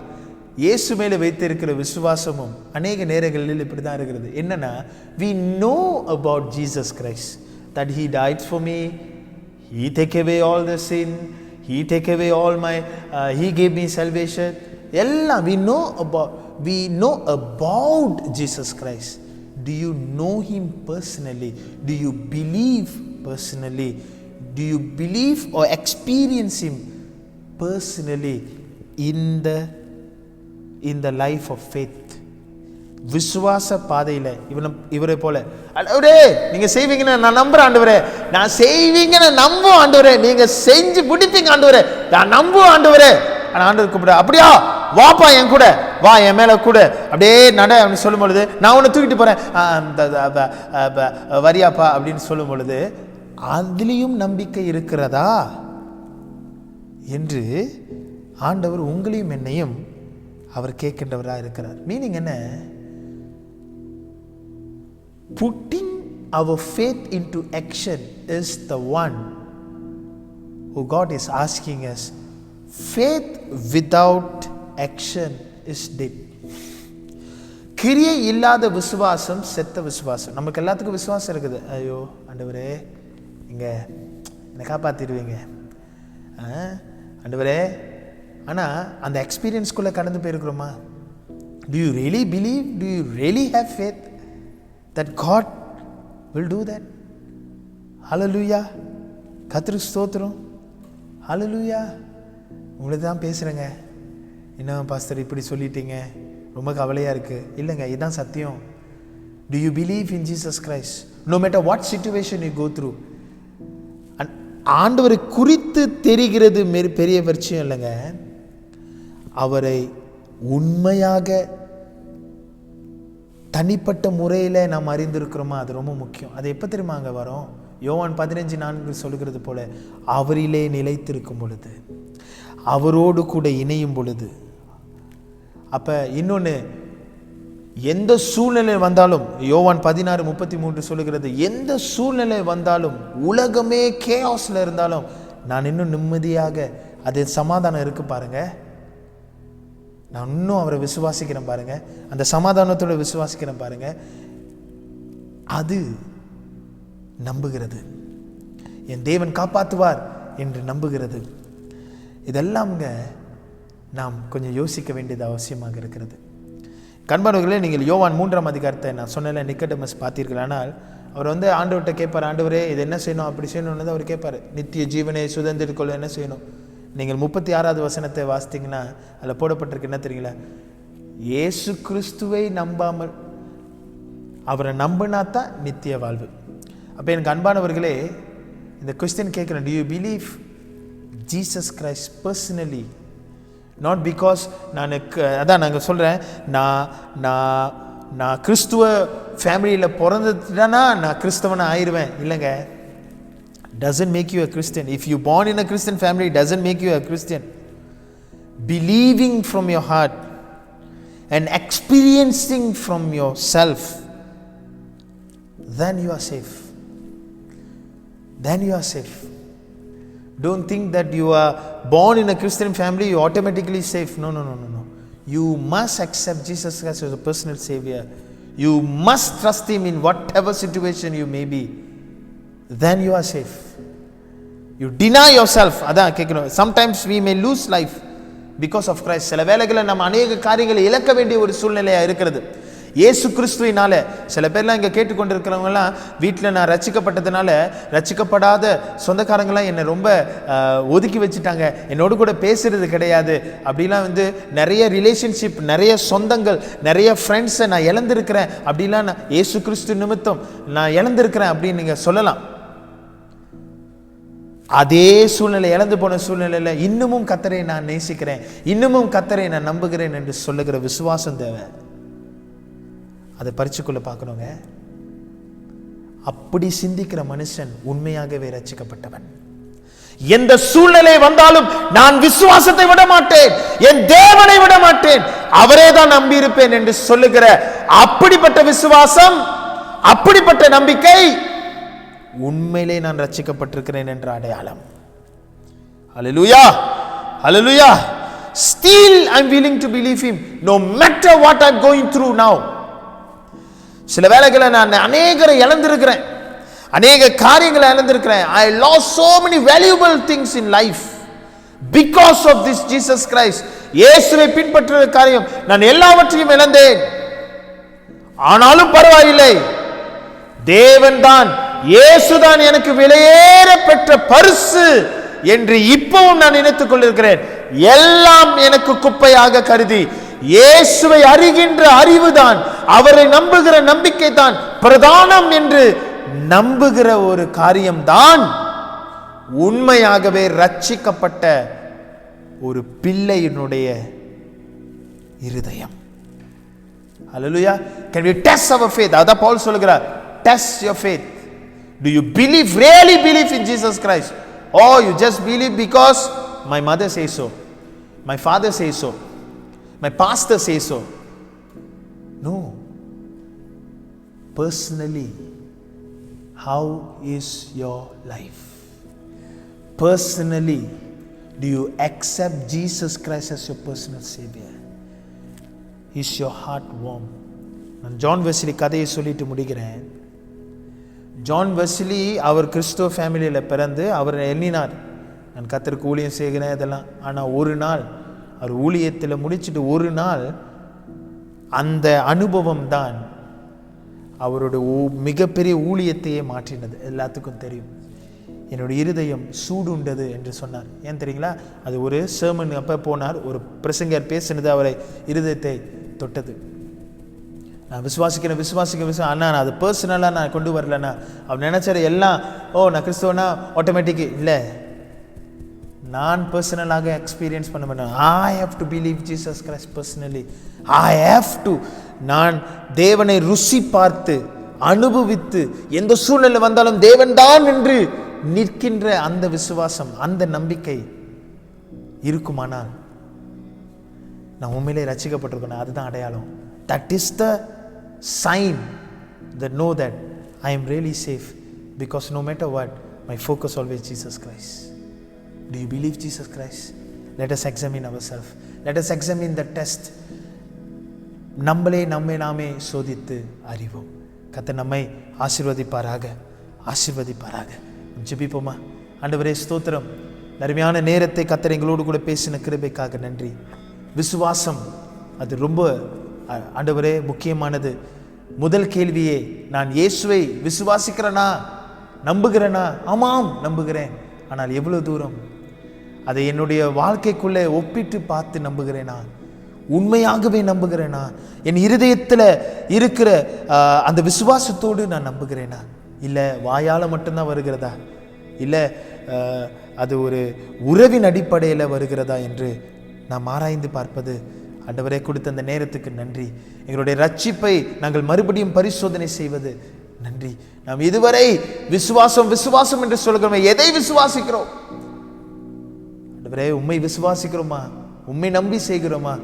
இயேசு மேலே வைத்திருக்கிற விசுவாசமும் அநேக நேரங்களில் இப்படி தான் இருக்கிறது. என்னன்னா, we know about Jesus Christ, that he died for me, he take away all the sin, he take away all my he gave me salvation. எல்லாம் we know about Jesus Christ. Do you know him personally? Do you believe personally? Do you believe or experience him personally in the life of faith? விசுவாச பாதையில் இவரை போல, ஆண்டவரே நீங்க செய்வீங்கன்னு நான் நம்புறேன், ஆண்டவரே நான் செய்வீங்கன்னு நம்பும், ஆண்டவரே நீங்க செஞ்சு முடிப்பீங்க, ஆண்டவரே நான் நம்பும், ஆண்டவரே. ஆனால் ஆண்டவர் கூப்பிட, அப்படியா வாப்பா என் கூட வா, என் மேல கூட அப்படியே நட அப்படின்னு சொல்லும் பொழுது, நான் உன்னை தூக்கிட்டு போறேன், வரியாப்பா அப்படின்னு சொல்லும் பொழுது, அதுலேயும் நம்பிக்கை இருக்கிறதா என்று ஆண்டவர் உங்களையும் என்னையும் அவர் கேட்கின்றவராக இருக்கிறார். மீனிங் என்ன? putting our faith into action is the one who God is asking us. Faith without action is dead. கிரியை இல்லாத விசுவாசம் செத்த விசுவாசம். நமக்கு எல்லாத்துக்கும் விசுவாசம் இருக்குது, ஐயோ ஆண்டவரே இங்க என்னை காப்பாத்திடுவீங்க ஆண்டவரே, ஆனால் அந்த எக்ஸ்பீரியன்ஸ்குள்ளே கடந்து போயிருக்கிறோமா? Do you really believe? Do you really have faith that God will do that? Hallelujah. கர்த்தருக்கு ஸ்தோத்திரம். Hallelujah. உங்களுக்கு தான் பேசுகிறேங்க, என்ன பாஸ்டர் இப்படி சொல்லிட்டீங்க, ரொம்ப கவலையாக இருக்குது. இல்லைங்க, இதுதான் சத்தியம். Do you believe in Jesus Christ? No matter what situation you go through. ஆண்டவரை குறித்து தெரிகிறது பெரிய பரிச்சயம் இல்லைங்க, அவரை உண்மையாக தனிப்பட்ட முறையில் நாம் அறிந்திருக்கிறோமா, அது ரொம்ப முக்கியம். அது எப்போ தெரியுமா அங்கே வரும்? யோவான் 15:4 சொல்லுகிறது போல, அவரிலே நிலைத்திருக்கும் பொழுது, அவரோடு கூட இணையும் பொழுது. அப்போ இன்னொன்று, எந்த சூழ்நிலை வந்தாலும், யோவான் 16:33 சொல்லுகிறது, எந்த சூழ்நிலை வந்தாலும், உலகமே கேஆஸ்ல இருந்தாலும் நான் இன்னும் நிம்மதியாக, அது சமாதானம் இருக்கு பாருங்க, நான் இன்னும் அவரை விசுவாசிக்கிறேன் பாருங்க, அந்த சமாதானத்தோட விசுவாசிக்கிறேன் பாருங்க, அது நம்புகிறது, என் தேவன் காப்பாற்றுவார் என்று நம்புகிறது. இதெல்லாம்ங்க நாம் கொஞ்சம் யோசிக்க வேண்டியது அவசியமாக இருக்கிறது. கண்பானவர்களே, நீங்கள் யோவான் 3ஆம் அதிகாரத்தை நான் சொன்னல நிக்கோடேமஸ் பார்த்தீர்கள். ஆனால் அவர் ஆண்டவர்கிட்ட கேட்பார், ஆண்டவரே இது என்ன செய்யணும், அப்படி செய்யணும்னு அவர் கேட்பார். நித்திய ஜீவனை சுதந்திரிக்கொள்ள என்ன செய்யணும்? நீங்கள் 36வது வசனத்தை வாசித்தீங்கன்னா அதில் போடப்பட்டிருக்கு என்ன தெரியுங்களா? இயேசு கிறிஸ்துவை நம்பாமல் அவரை நம்பினா தான் நித்திய வாழ்வு. அப்போ எனக்கு அன்பானவர்களே, இந்த கொஸ்டின் கேட்குறேன், to you believe Jesus Christ personally? Not because அதான் நாங்கள் சொல்கிறேன், நான் கிறிஸ்துவ ஃபேமிலியில் பிறந்துட்டேன்னா நான் கிறிஸ்தவனை ஆயிடுவேன். இல்லைங்க, doesn't make you a Christian. If you born in a Christian family, it doesn't make you a Christian. Believing from your heart and experiencing from yourself, then you are safe. Then you are safe. Don't think that you are born in a Christian family, you are automatically safe. No. You must accept Jesus Christ as a personal savior. You must trust him in whatever situation you may be. Then you are safe. You deny yourself. அதான் கேட்கணும். Sometimes we may lose life because of Christ. சில வேளைகளில் நம்ம அநேக காரியங்களை இழக்க வேண்டிய ஒரு சூழ்நிலையா இருக்கிறது. இயேசு கிறிஸ்துவினால. சில பேர்லாம் இங்கே கேட்டுக்கொண்டிருக்கிறவங்கலாம் வீட்டில் நான் ரட்சிக்கப்பட்டதுனால ரட்சிக்கப்படாத சொந்தக்காரங்களாம் என்னை ரொம்ப ஒதுக்கி வச்சுட்டாங்க, என்னோடு கூட பேசுறது கிடையாது அப்படிலாம் நிறைய ரிலேஷன்ஷிப், நிறைய சொந்தங்கள், நிறைய ஃப்ரெண்ட்ஸை நான் இழந்திருக்கிறேன் அப்படிலாம் நான் இயேசு கிறிஸ்து நிமித்தம் நான் இழந்திருக்கிறேன் அப்படின்னு நீங்கள் சொல்லலாம். அதே சூழ்நிலை, இழந்து போன சூழ்நிலையில் இன்னமும் கர்த்தரை நான் நேசிக்கிறேன், இன்னமும் கர்த்தரை நான் நம்புகிறேன் என்று சொல்லுகிற விசுவாசம் தேவை. அதை பரிச்சுக்குள்ள பார்க்கணுங்க. அப்படி சிந்திக்கிற மனுஷன் உண்மையாகவே ரட்சிக்கப்பட்டவன். எந்த சூழ்நிலை வந்தாலும் நான் விசுவாசத்தை விட மாட்டேன், என் தேவனை விட மாட்டேன், அவரே தான் நம்பி இருப்பேன் என்று சொல்லுகிற அப்படிப்பட்ட விசுவாசம், அப்படிப்பட்ட நம்பிக்கை உண்மையிலே நான் ரட்சிக்கப்பட்டிருக்கிறேன் என்ற அடையாளம். ஹல்லேலூயா, ஹல்லேலூயா. Still I'm willing to believe him no matter what I'm going through now. சில வேளைகளில் நான் அநேகரை இழந்திருக்கிறேன், அநேக காரியங்களை இழந்திருக்கிறேன். I lost so many valuable things in life because of this Jesus Christ. இயேசுவை பின்பற்றுகிற காரியம் நான் எல்லாவற்றையும் இழந்தேன். ஆனாலும் பரவாயில்லை, தேவன் தான், இயேசுதான் எனக்கு விலையேற பெற்ற பரிசு என்று இப்பவும் நான் நினைத்துக் கொண்டிருக்கிறேன். எல்லாம் எனக்கு குப்பையாக கருதி இயேசுவை அறிகின்ற அறிவுதான், அவரை நம்புகிற நம்பிக்கை தான் பிரதானம் என்று நம்புகிற ஒரு காரியம்தான் உண்மையாகவே ரட்சிக்கப்பட்ட ஒரு பிள்ளையினுடைய இருதயம். ஹல்லேலூயா. Can we test our faith? அதான் பவுல் சொல்கிறார், test your faith. Do you believe, really believe in Jesus Christ, or you just believe because my mother says so, my father says so, my pastor says so? No. Personally, how is your life? Personally, do you accept Jesus Christ as your personal savior? Is your heart warm? நான் John Wesley கதையை சொல்லிட்டு முடிக்கிறேன். John Wesley அவர் கிறிஸ்துவ ஃபேமிலியில் பிறந்து அவர் எண்ணினார், நான் கர்த்தருக்கு ஊழியம் செய்கிறேன் இதெல்லாம். ஆனால் ஒரு நாள் அவர் ஊழியத்தில் முடிச்சுட்டு ஒரு நாள் அந்த அனுபவம் தான் அவரோட மிகப்பெரிய ஊழியத்தையே மாற்றினது. எல்லாத்துக்கும் தெரியும். என்னுடைய இருதயம் சூடுண்டது என்று சொன்னார். ஏன் தெரியுங்களா? அது ஒரு சர்மன் அப்போ போனார், ஒரு பிரசங்கர் பேசினது அவரை இருதயத்தை தொட்டது. நான் விசுவாசிக்கிறேன் ஆனால் அது பர்சனலாக நான் கொண்டு வரலண்ணா. அவர் நினச்சாரு எல்லாம், நான் கிறிஸ்தவனா ஆட்டோமேட்டிக்கு இல்லை, நான் பர்சனலாக எக்ஸ்பீரியன்ஸ் பண்ண மாட்டேன். I have to believe Jesus Christ personally. I have to, நான் தேவனை ருசி பார்த்து அனுபவித்து எந்த சூழ்நிலை வந்தாலும் தேவன் தான் என்று நிற்கின்ற அந்த விசுவாசம், அந்த நம்பிக்கை இருக்குமானால் நான் உண்மையிலே ரட்சிக்கப்பட்டிருக்கேன். அதுதான் அடையாளம். That is the sign that know that I am really safe, because no matter what, my focus always Jesus Christ. Do you believe Jesus Christ? Let us examine ourselves. Let us examine the test. நம்மளே நாமே சோதித்து அறிவோம். கர்த்தர் நம்மை ஆசீர்வதிப்பாராக. ஜெபிப்போமா? ஆண்டவரே ஸ்தோத்திரம், அருமையான நேரத்தை கர்த்தர் எங்களோடு கூட பேசின கிருபைக்காக நன்றி. விசுவாசம் அது ரொம்ப ஆண்டவரே முக்கியமானது. முதல் கேள்வியே, நான் இயேசுவை விசுவாசிக்கிறேனா, நம்புகிறேனா? ஆமாம் நம்புகிறேன். ஆனால் எவ்வளவு தூரம் அதை என்னுடைய வாழ்க்கைக்குள்ளே ஒப்பிட்டு பார்த்து நம்புகிறேனா? உண்மையாகவே நம்புகிறேனா? என் இருதயத்தில் இருக்கிற அந்த விசுவாசத்தோடு நான் நம்புகிறேனா? இல்லை வாயால் மட்டும்தான் வருகிறதா? இல்லை அது ஒரு உறவின் அடிப்படையில் வருகிறதா என்று நாம் ஆராய்ந்து பார்ப்பது. ஆண்டவரே கொடுத்த அந்த நேரத்துக்கு நன்றி. எங்களுடைய ரட்சிப்பை நாங்கள் மறுபடியும் பரிசோதனை செய்வது நன்றி. நாம் இதுவரை விசுவாசம் விசுவாசம் என்று சொல்கிறோமே, எதை விசுவாசிக்கிறோம்? ஆண்டவரே, உம்மை விசுவாசிக்கிறோமா? உம்மை நம்பி செய்கிறோமா?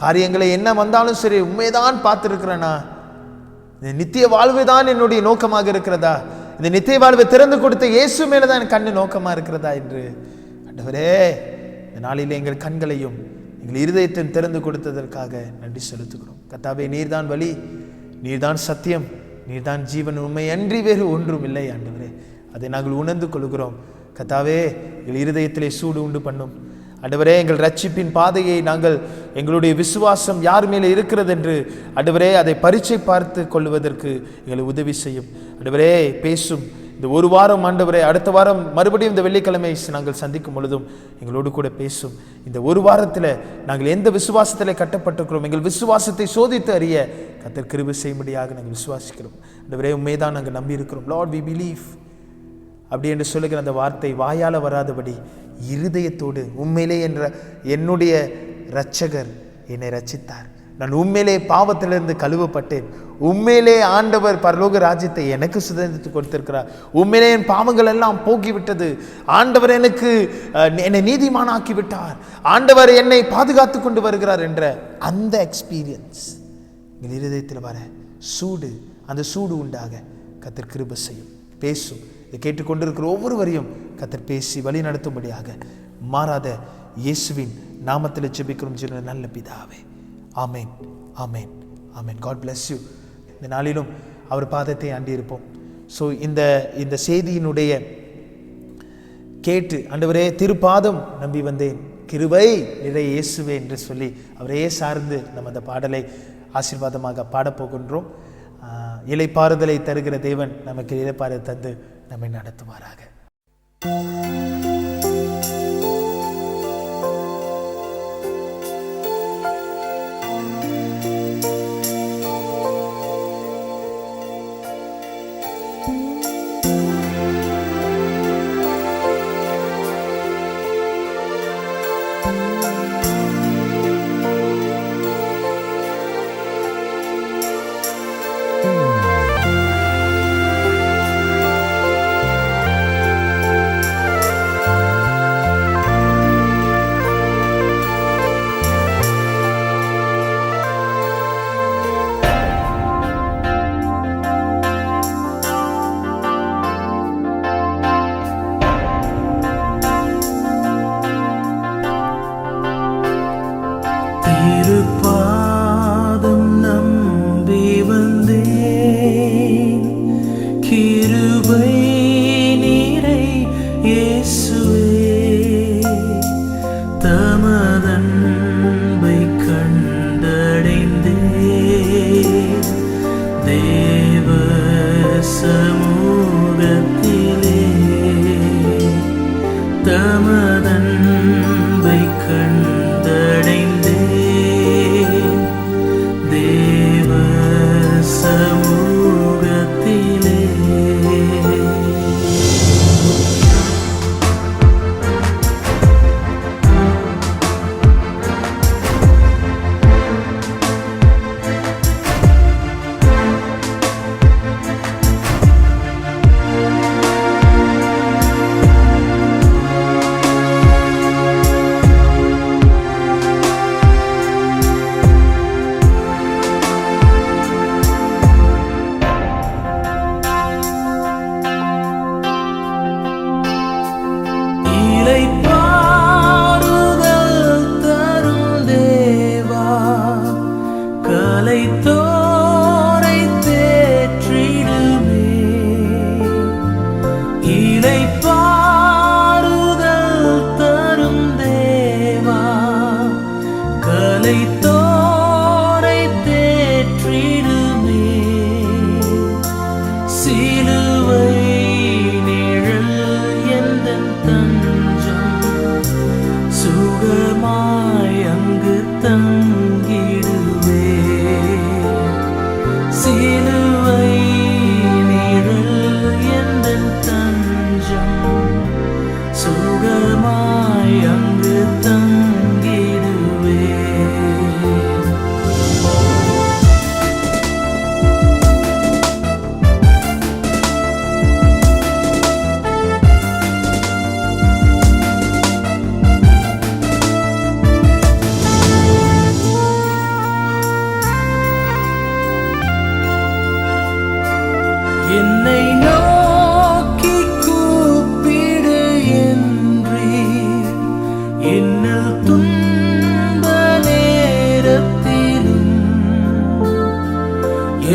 காரியங்களை என்ன வந்தாலும் சரி உண்மைதான் பார்த்திருக்கிறேனா? இந்த நித்திய வாழ்வு தான் என்னுடைய நோக்கமாக இருக்கிறதா? இந்த நித்திய வாழ்வை திறந்து கொடுத்த இயேசு மேலதான் என் கண்ணு நோக்கமா இருக்கிறதா என்று ஆண்டவரே, இந்த நாளிலே எங்கள் கண்களையும் எங்கள் இருதயத்தையும் திறந்து கொடுத்ததற்காக நன்றி செலுத்துகிறோம். கர்த்தாவே, நீர்தான் வழி, நீர்தான் சத்தியம், நீர்தான் ஜீவன், உண்மை அன்றி வேறு ஒன்றும் இல்லை. ஆண்டவரே, அதை நாங்கள் உணர்ந்து கொள்கிறோம். கர்த்தாவே, எங்கள் இருதயத்திலே சூடு உண்டு பண்ணும். ஆண்டவரே, எங்கள் ரட்சிப்பின் பாதையை நாங்கள் எங்களுடைய விசுவாசம் யார் மேலே இருக்கிறது என்று ஆண்டவரே அதை பரீட்சை பார்த்து கொள்வதற்கு எங்களை உதவி செய்யும். ஆண்டவரே, பேசும் இந்த ஒரு வாரம் ஆண்டவரே, அடுத்த வாரம் மறுபடியும் இந்த வெள்ளிக்கிழமை நாங்கள் சந்திக்கும் பொழுதும் எங்களோடு கூட பேசும். இந்த ஒரு வாரத்தில் நாங்கள் எந்த விசுவாசத்தில் கட்டப்பட்டிருக்கிறோம், எங்கள் விசுவாசத்தை சோதித்து அறிய கர்த்தர் கிருபை செய்யும்படியாக நாங்கள் விசுவாசிக்கிறோம். ஆண்டவரே, உண்மைதான் நாங்கள் நம்பி இருக்கிறோம். லார்ட், வி பிலீவ் அப்படி என்று சொல்லுகிற அந்த வார்த்தை வாயால் வராதபடி இருதயத்தோடு உண்மையிலே என்ற என்னுடைய இரட்சகர் என்னை ரட்சித்தார், நான் உண்மையிலே பாவத்திலிருந்து கழுவப்பட்டேன், உண்மையிலே ஆண்டவர் பரலோக ராஜ்யத்தை எனக்கு சுதந்திரத்து கொடுத்திருக்கிறார், உண்மையிலே என் பாவங்கள் எல்லாம் போக்கிவிட்டது, ஆண்டவர் எனக்கு என்னை நீதிமானாக்கி விட்டார், ஆண்டவர் என்னை பாதுகாத்து கொண்டு வருகிறார் என்ற அந்த எக்ஸ்பீரியன்ஸ் எங்கள் இருதயத்தில் வர சூடு, அந்த சூடு உண்டாக கர்த்தர் கிருபை செய்யும். பேசும். இதை கேட்டுக்கொண்டிருக்கிற ஒவ்வொருவரையும் கர்த்தர் பேசி வழி நடத்தும்படியாக மாறாத இயேசுவின் நாமத்தில் ஜெபிக்கிறோம் ஜீவனுள்ள நல்ல பிதாவே. ஆமேன், ஆமேன், ஆமேன். God bless you. இந்த நாளிலும் அவர் பாதத்தை ஆண்டி இருப்போம். ஸோ இந்த செய்தியினுடைய கேட்டு ஆண்டவரே, திருப்பாதம் நம்பி வந்தேன், கிருபை நிறை இயேசுவே என்று சொல்லி அவரையே சார்ந்து நம்ம அந்த பாடலை ஆசீர்வாதமாக பாடப்போகின்றோம். இளைப்பாறுதலை தருகிற தேவன் நமக்கு இளைப்பாறுதலை தந்து நம்மை நடத்துவாராக.
திருப்பாதம் நம்பி வந்தேன், கிருபை நிறை இயேசுவே, தமதன்பை கண்டடைந்தேன், தேவ சமூகத்திலே தமதன்பை கண்டடைந்தேன்,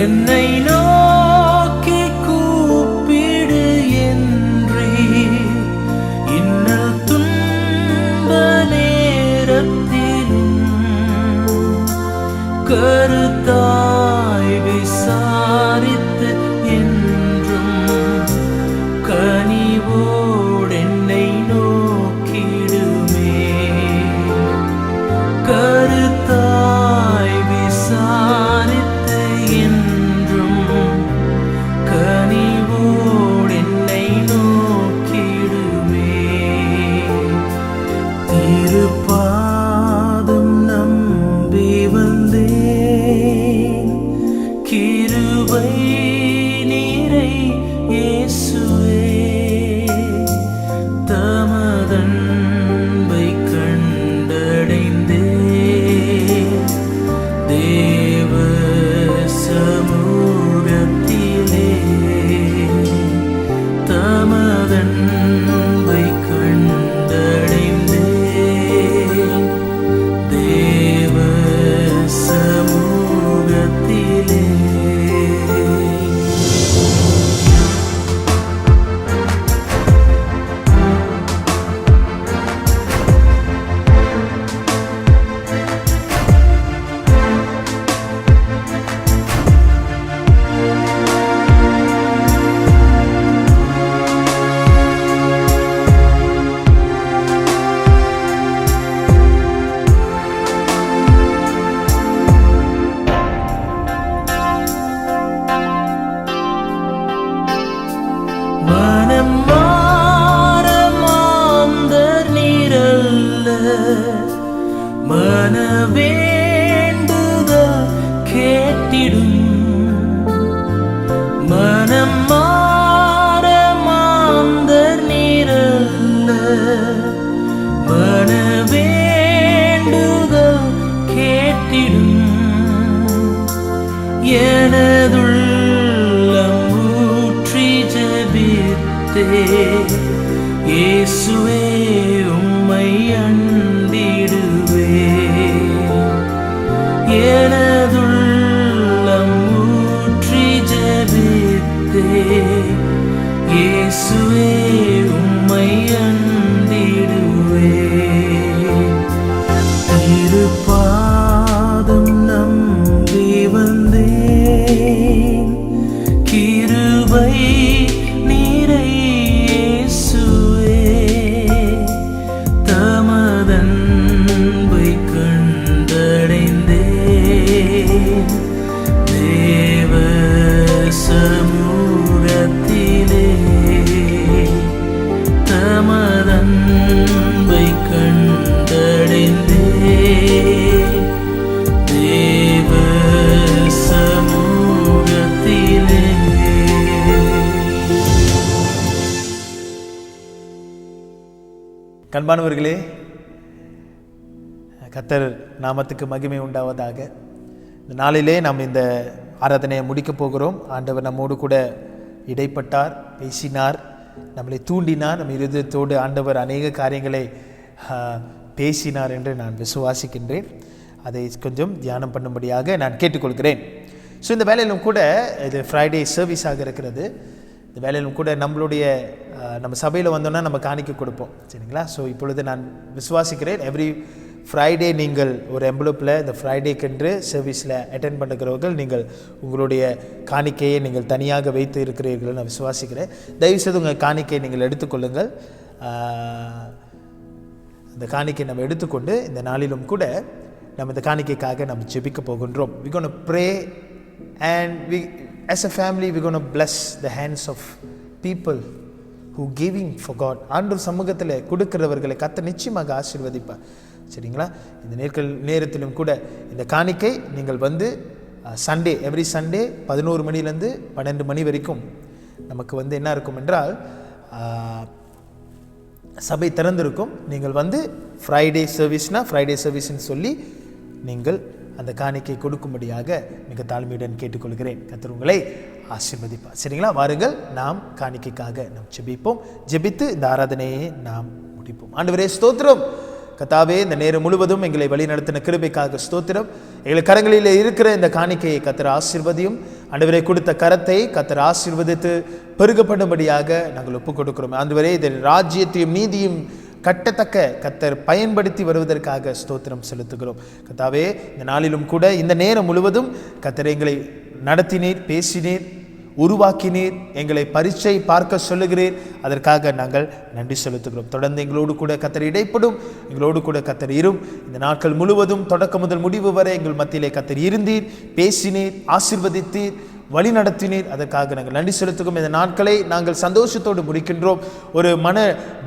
என்னை நோக்கி கூப்பிடு என்றீர். இன்னல் துன்ப நேரத்திலும் கருத்தாய் விசாரித்து என்றும் கனிவோடு என்னை நோக்கிடுமே. கருத்தாய் விசாரித்து என்றும் கனிவோடு என்னை நோக்கிடுமே. திருப்பாதம் நம்பி வந்தேன், கிருபை நீரை இயேசுவே. தமதன்பை கண்டடைந்தேன், தேவ சமூகத்திலே. தமதன்பை கண்டடைந்தேன், தேவ சமூகத்திலே. மனம் மாற மாந்தர் நீரல்ல, மனவேண்டுதல் கேட்டிடும். மனம் மாற மாந்தர் நீரல்ல, மனவேண்டுதல் கேட்டிடும். எனதுள்ளம் ஊற்றி ஜெபித்தே, இயேசுவே உம்மை அண்டிடுவே. எனதுள்ளம் ஊற்றி ஜெபித்தே, இயேசுவே உம்மை அண்டிடுவே. திருப்பாதம் நம்பி வந்தேன், கிருபை நீரை இயேசுவே. தமதன்பை கண்டடைந்தேன், தேவ சமூகத்திலே. தமதன்பை கண்டடைந்தேன், தேவ சமூகத்திலே.
கண்பானவர்களே, கர்த்தர் நாமத்துக்கு மகிமை உண்டாவதாக. இந்த நாளிலே நாம் இந்த ஆராதனையை முடிக்கப் போகிறோம். ஆண்டவர் நம்மோடு கூட இடைப்பட்டார், பேசினார், நம்மளை தூண்டினார். நம் இருதயத்தோடு ஆண்டவர் அநேக காரியங்களை பேசினார் என்று நான் விசுவாசிக்கின்றேன். அதை கொஞ்சம் தியானம் பண்ணும்படியாக நான் கேட்டுக்கொள்கிறேன். ஸோ இந்த வேலையிலும் கூட இது ஃப்ரைடே சர்வீஸாக இருக்கிறது. இந்த வேலையிலும் கூட நம்ம சபையில் வந்தோன்னா நம்ம காணிக்க கொடுப்போம், சரிங்களா? ஸோ இப்பொழுது நான் விசுவாசிக்கிறேன், எவ்ரி ஃப்ரைடே நீங்கள் ஒரு எம்பலப்பில் இந்த ஃப்ரைடேக்கென்று சர்வீஸில் அட்டென்ட் பண்ணுகிறவர்கள் நீங்கள் உங்களுடைய காணிக்கையை நீங்கள் தனியாக வைத்து இருக்கிறீர்கள் நான் விசுவாசிக்கிறேன். தயவுசெய்து உங்கள் காணிக்கையை நீங்கள் எடுத்துக்கொள்ளுங்கள். அந்த காணிக்கை நம்ம எடுத்துக்கொண்டு இந்த நாளிலும் கூட நம்ம இந்த காணிக்கைக்காக நம்ம ஜெபிக்க போகின்றோம். we going to pray and we as a family we going to bless the hands of people who giving for God. ஆண்டவர் சமூகத்தில் கொடுக்கிறவர்களை கர்த்தர் நிச்சயமாக ஆசீர்வதிப்பார், சரிங்களா? இந்த நேரத்திலும் கூட இந்த காணிக்கை நீங்கள் வந்து சண்டே, எவ்ரி சண்டே 11 மணிலேருந்து 12 மணி வரைக்கும் நமக்கு வந்து என்ன இருக்கும் என்றால் சபை திறந்திருக்கும். நீங்கள் வந்து ஃப்ரைடே சர்வீஸ்ன்னு சொல்லி நீங்கள் அந்த காணிக்கை கொடுக்கும்படியாக மிக தாழ்மையுடன் கேட்டுக்கொள்கிறேன். கர்த்தர் உங்களை ஆசீர்வதிப்பார், சரிங்களா? வாருங்கள், நாம் காணிக்கைக்காக நாம் ஜெபிப்போம். ஜெபித்து இந்த ஆராதனையை நாம் முடிப்போம். ஆண்டவரே ஸ்தோத்திரம். கர்த்தாவே, இந்த நேரம் முழுவதும் எங்களை வழி நடத்தின கிருபைக்காக ஸ்தோத்திரம். எங்கள் கரங்களில் இருக்கிற இந்த காணிக்கையை கர்த்தர் ஆசீர்வதியும். ஆண்டவரே, கொடுத்த கரத்தை கர்த்தர் ஆசீர்வதித்து பெருகப்படும்படியாக நாங்கள் ஒப்புக் கொடுக்கிறோம். ஆண்டவரே, இதை ராஜ்யத்தையும் நீதியும் கட்டத்தக்க கர்த்தர் பயன்படுத்தி வருவதற்காக ஸ்தோத்திரம் செலுத்துகிறோம். கர்த்தாவே, இந்த நாளிலும் கூட இந்த நேரம் முழுவதும் கர்த்தர் எங்களை நடத்தினீர், பேசினீர், உருவாக்கினீர், எங்களை பரீட்சை பார்க்க சொல்லுகிறீர். அதற்காக நாங்கள் நன்றி செலுத்துகிறோம். தொடர்ந்து எங்களோடு கூட கர்த்தர் இடைப்படும், எங்களோடு கூட கர்த்தர் இரும். இந்த நாட்கள் முழுவதும் தொடக்கம் முதல் முடிவு வரை எங்கள் மத்தியிலே கர்த்தர் இருந்தீர், பேசினீர், ஆசீர்வதித்தீர், வழி நடத்தினீர். அதற்காக நாங்கள் நன்றி செலுத்துகிறோம். இந்த நாட்களை நாங்கள் சந்தோஷத்தோடு முடிக்கின்றோம், ஒரு மன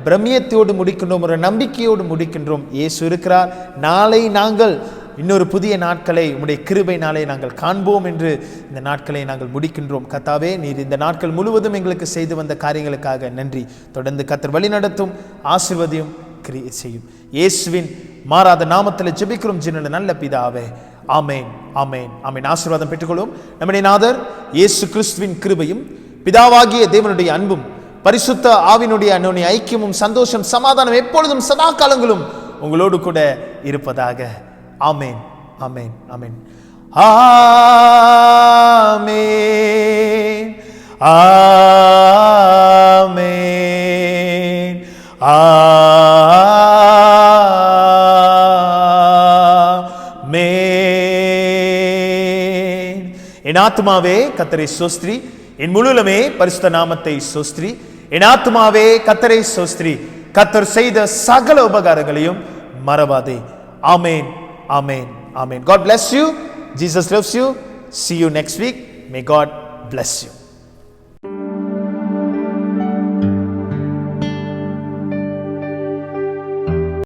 பிரமியத்தோடு முடிக்கின்றோம், ஒரு நம்பிக்கையோடு முடிக்கின்றோம். இயேசு இருக்கிறார். நாளை நாங்கள் இன்னொரு புதிய நாட்களை உம்முடைய கிருபை நாளை நாங்கள் காண்போம் என்று இந்த நாட்களை நாங்கள் முடிக்கின்றோம். கர்த்தாவே, நீர் இந்த நாட்கள் முழுவதும் எங்களுக்கு செய்து வந்த காரியங்களுக்காக நன்றி. தொடர்ந்து கர்த்தர் வழி நடத்தும், ஆசீர்வதியும், கிரியை செய்யும். இயேசுவின் மாறாத நாமத்தில் ஜெபிக்கிறோம் ஜீவனுள்ள நல்ல பிதாவே. ஆமேன், ஆமேன், ஆமேன். ஆசீர்வாதம் பெற்றுக்கொள்வோம். நம்முடைய நாதர் இயேசு கிறிஸ்துவின் கிருபையும் பிதாவாகிய தேவனுடைய அன்பும் பரிசுத்த ஆவினுடைய அன்யோன்ய ஐக்கியமும் சந்தோஷம் சமாதானம் எப்பொழுதும் சதா காலங்களும் உங்களோடு கூட இருப்பதாக. ஆமேன், ஆமேன், ஆமேன், ஆமேன், ஆமேன், ஆமேன். என் ஆத்துமாவே கர்த்தரை ஸ்தோத்திரி, என் முழுலமே பரிசுத்த நாமத்தை ஸ்தோத்திரி. என் ஆத்துமாவே கர்த்தரை ஸ்தோத்திரி, கர்த்தர் செய்த சகல உபகாரங்களையும் மறவாதே. ஆமேன், amen, amen. God bless you. Jesus loves you. See you next week. May God bless you.